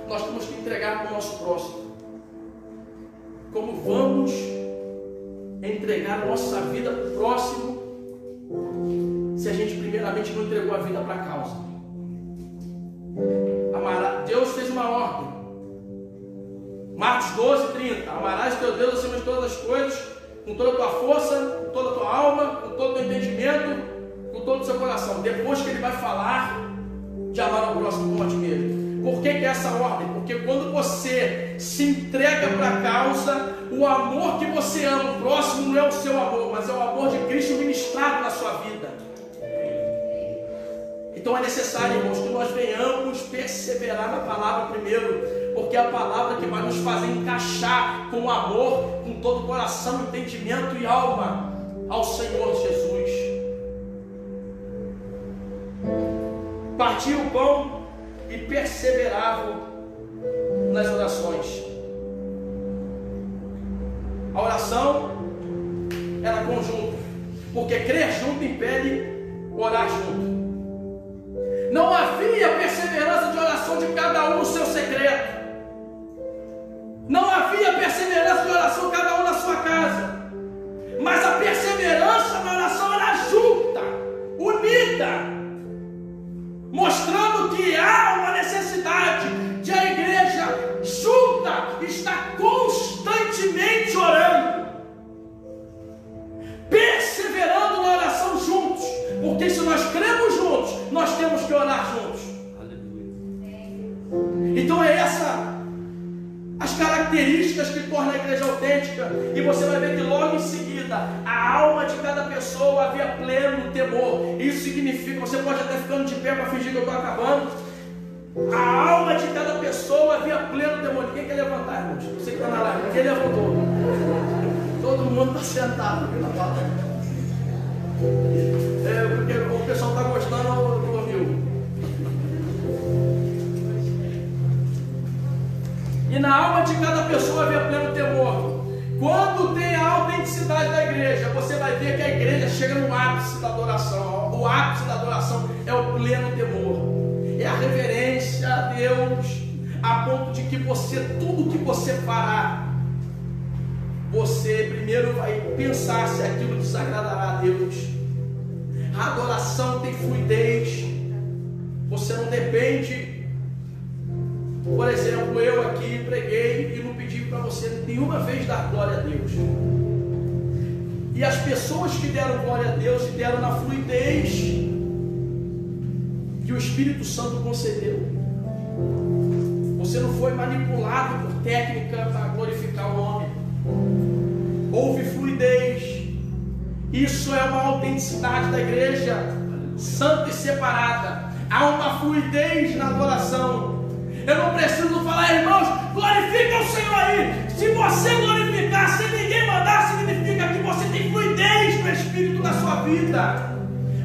nós temos que entregar para o nosso próximo. Como vamos entregar a nossa vida para o próximo se a gente primeiramente não entregou a vida para a causa? Deus fez uma ordem. Marcos 12, 30. Amarás teu Deus acima de todas as coisas, com toda a tua força, com toda a tua alma, com todo o teu entendimento, com todo o seu coração. Depois que ele vai falar de amar ao próximo como a ti mesmo. Por que é essa ordem? Porque quando você se entrega para a causa, o amor que você ama o próximo não é o seu amor, mas é o amor de Cristo ministrado na sua vida. Então é necessário, irmãos, que nós venhamos perseverar na palavra primeiro, porque é a palavra que vai nos fazer encaixar com amor, com todo o coração, entendimento e alma ao Senhor Jesus. Partiu o pão e perseveravam nas orações. A oração era conjunta, porque crer junto impede orar junto. Não havia perseverança de oração de cada um no seu secreto. Não havia perseverança de oração cada um na sua casa. Mas a perseverança na oração era junta, unida, mostrando que há uma necessidade de a igreja junta estar constantemente orando, perseverando na oração juntos, porque se nós cremos juntos, nós temos que orar juntos. Então é essa as características que tornam a igreja autêntica. E você vai ver que logo em seguida a alma de cada pessoa havia pleno temor. Isso significa, você pode até ficando de pé para fingir que eu estou acabando. A alma de cada pessoa havia pleno temor. Ninguém quer levantar, irmãos. Você que está na live, ninguém levantou. Todo mundo está sentado aqui na palavra. Porque o pessoal está gostando, não ouviu. E na alma de cada pessoa havia pleno temor. Quando tem a autenticidade da igreja, você vai ver que a igreja chega no ápice da adoração. O ápice da adoração é o pleno temor. É a reverência a Deus, a ponto de que você, tudo que você fará, você primeiro vai pensar se aquilo desagradará a Deus. A adoração tem fluidez. Você não depende. Por exemplo, eu aqui preguei e não pedi para você nenhuma vez dar glória a Deus. E as pessoas que deram glória a Deus e deram na fluidez que o Espírito Santo concedeu. Você não foi manipulado por técnica para glorificar o nome. Houve fluidez. Isso é uma autenticidade da igreja santa e separada. Há uma fluidez na adoração. Eu não preciso falar, irmãos, glorifica o Senhor aí. Se você glorificar, se ninguém mandar vida.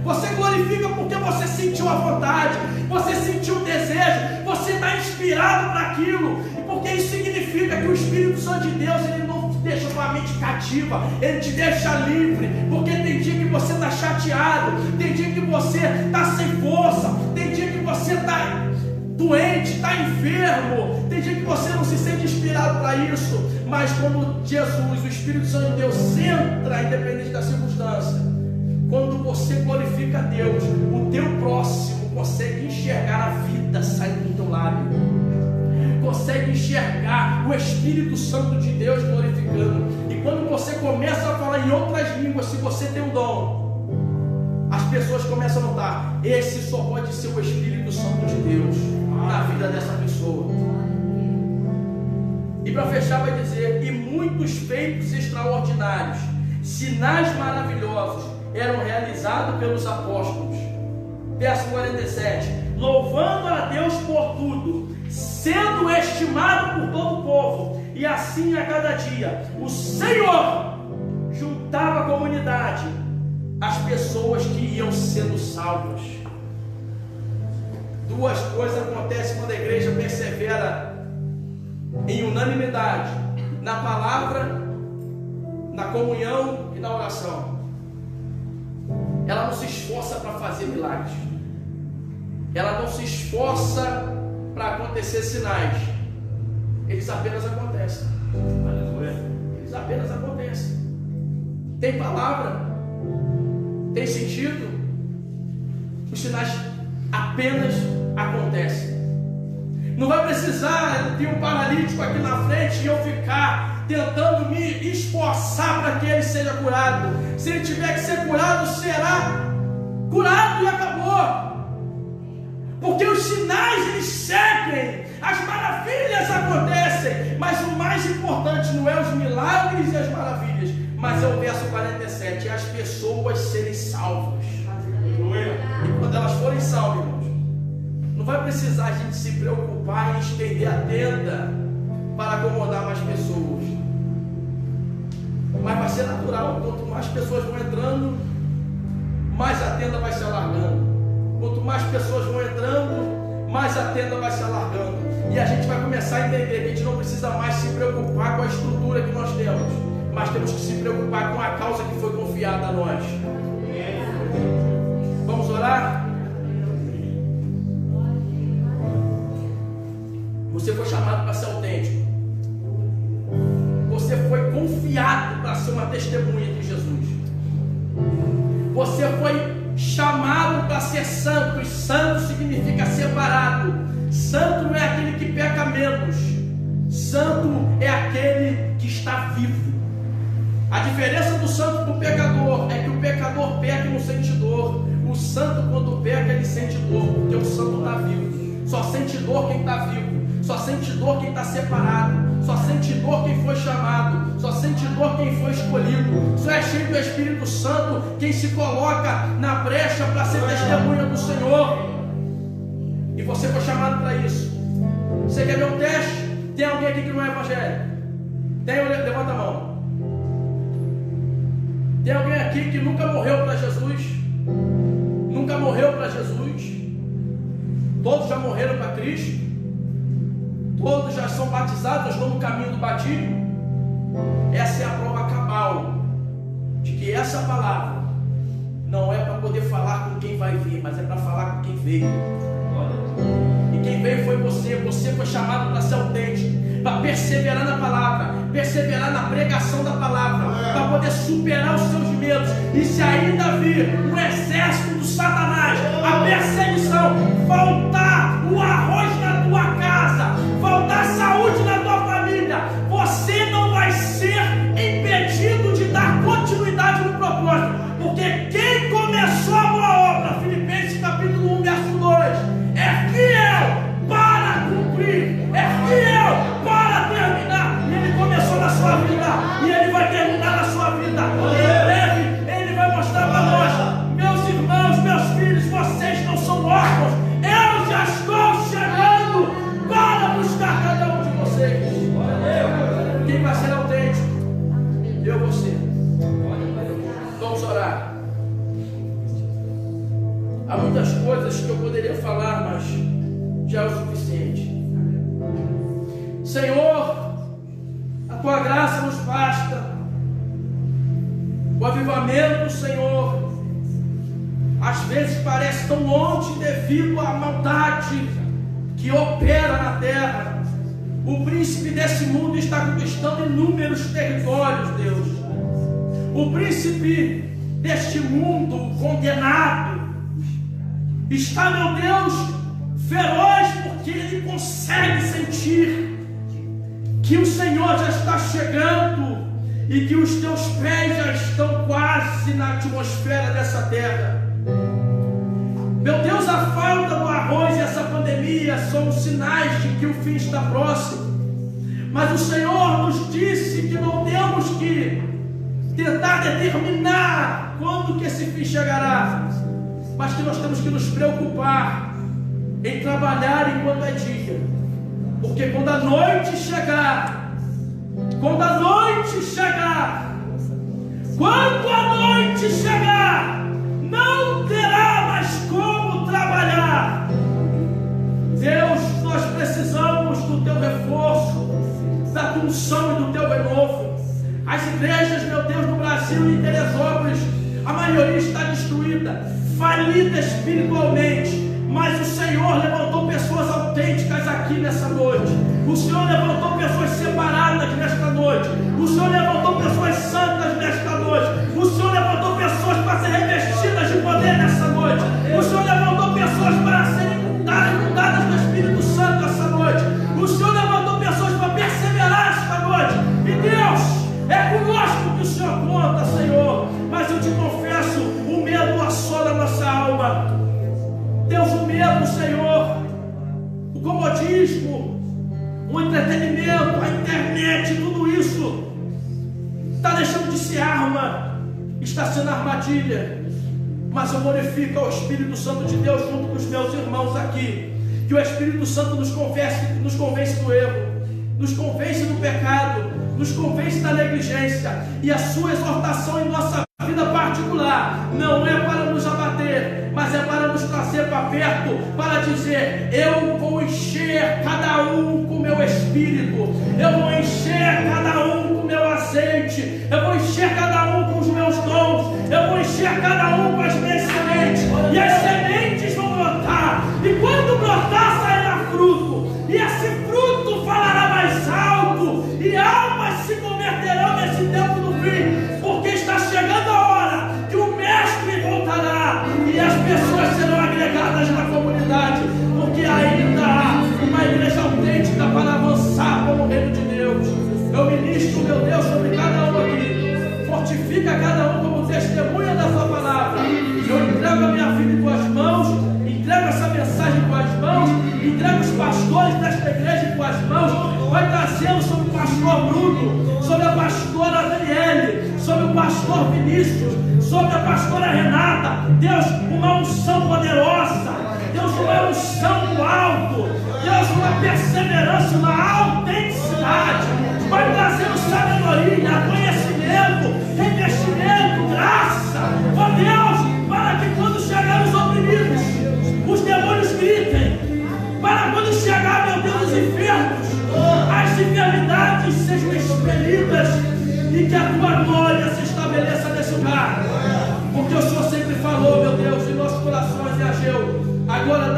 Você glorifica porque você sentiu a vontade, você sentiu o desejo, você está inspirado para aquilo, e porque isso significa que o Espírito Santo de Deus, ele não te deixa tua mente cativa, ele te deixa livre, porque tem dia que você está chateado, tem dia que você está sem força, tem dia que você está doente, está enfermo, tem dia que você não se sente inspirado para isso, mas quando Jesus, o Espírito Santo de Deus, entra, independente da circunstância, quando você glorifica a Deus, o teu próximo consegue enxergar a vida saindo do teu lábio, consegue enxergar o Espírito Santo de Deus glorificando. E quando você começa a falar em outras línguas, se você tem um dom, as pessoas começam a notar, esse só pode ser o Espírito Santo de Deus na vida dessa pessoa. E para fechar vai dizer, e muitos feitos extraordinários, sinais maravilhosos eram realizados pelos apóstolos. Verso 47, louvando a Deus por tudo, sendo estimado por todo o povo, e assim a cada dia o Senhor juntava a comunidade, as pessoas que iam sendo salvas. Duas coisas acontecem quando a igreja persevera em unanimidade, na palavra, na comunhão e na oração. Ela não se esforça para fazer milagres, ela não se esforça para acontecer sinais, eles apenas acontecem. Eles apenas acontecem. Tem palavra, tem sentido, os sinais apenas acontecem. Não vai precisar de um paralítico aqui na frente e eu ficar tentando me esforçar para que ele seja curado. Se ele tiver que ser curado, será curado e acabou. Porque os sinais eles seguem, as maravilhas acontecem, mas o mais importante não é os milagres e as maravilhas, mas é o verso 47, é as pessoas serem salvas. E quando elas forem salvas, irmãos, não vai precisar a gente se preocupar em estender a tenda para acomodar mais pessoas, mas vai ser natural. Quanto mais pessoas vão entrando, mais a tenda vai se alargando. Quanto mais pessoas vão entrando, mais a tenda vai se alargando. E a gente vai começar a entender que a gente não precisa mais se preocupar com a estrutura que nós temos, mas temos que se preocupar com a causa que foi confiada a nós. Vamos orar? Você foi chamado para ser autêntico. Você foi confiado para ser uma testemunha de Jesus. Você foi chamado para ser santo. E santo significa separado. Santo não é aquele que peca menos. Santo é aquele que está vivo. A diferença do santo para o pecador é que o pecador peca e não sente dor. O santo, quando peca, ele sente dor, porque o santo está vivo. Só sente dor quem está vivo. Só sente dor quem está separado. Só sente dor quem foi chamado. Só sente dor quem foi escolhido. Só é cheio do Espírito Santo quem se coloca na brecha para ser testemunha do Senhor. E você foi chamado para isso. Você quer ver um teste? Tem alguém aqui que não é evangélico? Tem? Levanta a mão. Tem alguém aqui que nunca morreu para Jesus? Nunca morreu para Jesus? Todos já morreram para Cristo? Todos já são batizados, estão no caminho do batismo? Essa é a prova cabal de que essa palavra não é para poder falar com quem vai vir, mas é para falar com quem veio. E quem veio foi você. Você foi chamado para ser autêntico, para perseverar na palavra, perseverar na pregação da palavra, para poder superar os seus medos. E se ainda vir um exército do Satanás, a perseguição, faltar o arroz na tua casa, faltar saúde na tua família, você não vai ser impedido de dar continuidade no propósito, porque quem começou a boa obra, Filipenses capítulo 1, verso 2, é fiel para cumprir, é fiel para terminar. E ele começou na sua vida e ele vai terminar na sua vida. Em breve ele vai mostrar para nós: meus irmãos, meus filhos, vocês não são órfãos, eu já estou chegando para buscar cada um de vocês. Quem vai ser autêntico? Eu, você. Vamos orar. Há muitas coisas que eu poderia falar, mas já é o suficiente. Senhor, a tua graça nos basta. O avivamento, Senhor, às vezes parece tão longe devido à maldade que opera na terra. O príncipe desse mundo está conquistando inúmeros territórios, Deus. O príncipe deste mundo condenado está, meu Deus, feroz, porque ele consegue sentir que o Senhor já está chegando e que os teus pés já estão quase na atmosfera dessa terra. Meu Deus, a falta do arroz e essa pandemia são sinais de que o fim está próximo. Mas o Senhor nos disse que não temos que tentar determinar quando que esse fim chegará, mas que nós temos que nos preocupar em trabalhar enquanto é dia. Porque quando a noite chegar, quando a noite chegar, não terá mais como trabalhar. Deus, nós precisamos do teu reforço, da tua unção e do teu renovo. As igrejas, meu Deus, no Brasil e em Teresópolis, a maioria está destruída, falida espiritualmente. Mas o Senhor levantou pessoas autênticas aqui nessa noite. O Senhor levantou pessoas separadas nesta noite. O Senhor levantou pessoas santas nesta noite. O Senhor levantou pessoas para serem revestidas de poder nessa noite. O Senhor levantou pessoas para serem inundadas do Espírito Santo essa noite. O Senhor levantou pessoas para perseverar esta noite. E Deus, é conosco que o Senhor conta, Senhor. Mas eu te confesso, o medo assola a nossa alma. Deus, o medo, Senhor, o comodismo, o entretenimento, a internet, tudo isso está deixando de ser arma, está sendo armadilha. Mas eu glorifico ao Espírito Santo de Deus junto com os meus irmãos aqui, que o Espírito Santo nos convence do erro, nos convence do pecado, nos convence da negligência, e a sua exortação em nossa vida particular não é para nos abater, mas é para nos trazer para perto, para dizer: eu vou encher cada um com o meu espírito, eu vou encher cada um com o meu azeite, eu vou encher cada um com os meus dons, eu vou encher cada um com as minhas sementes, e as sementes vão brotar, e quando brotar sairá fruto, e esse fruto falará mais alto, e almas se converterão nesse tempo do fim, porque está chegando a hora que o Mestre voltará e as pessoas serão agregadas na comunidade, porque ainda há uma igreja autêntica para avançar como o reino de Deus. Eu ministro, meu Deus, sobre cada um aqui, fortifica cada um como testemunha da sua palavra. Eu entrego a minha vida em tuas mãos, entrego essa mensagem em tuas mãos, entrego os pastores desta igreja em tuas mãos. Vai trazendo sobre o pastor Bruno, sobre a pastora Daniele, sobre o pastor Vinícius, sobre a pastora Renata. Deus, uma unção poderosa, Deus, uma unção do alto, Deus, uma perseverança, uma autenticidade. Vai trazendo sabedoria, conhecimento, revestimento, graça, ó Deus, para que quando chegar os oprimidos, os demônios gritem, para quando chegar, meu Deus, os enfermos, as enfermidades sejam expelidas e que a tua glória se estabeleça nesse lugar, porque o Senhor sempre falou, meu Deus, em nossos corações e ageu. Agora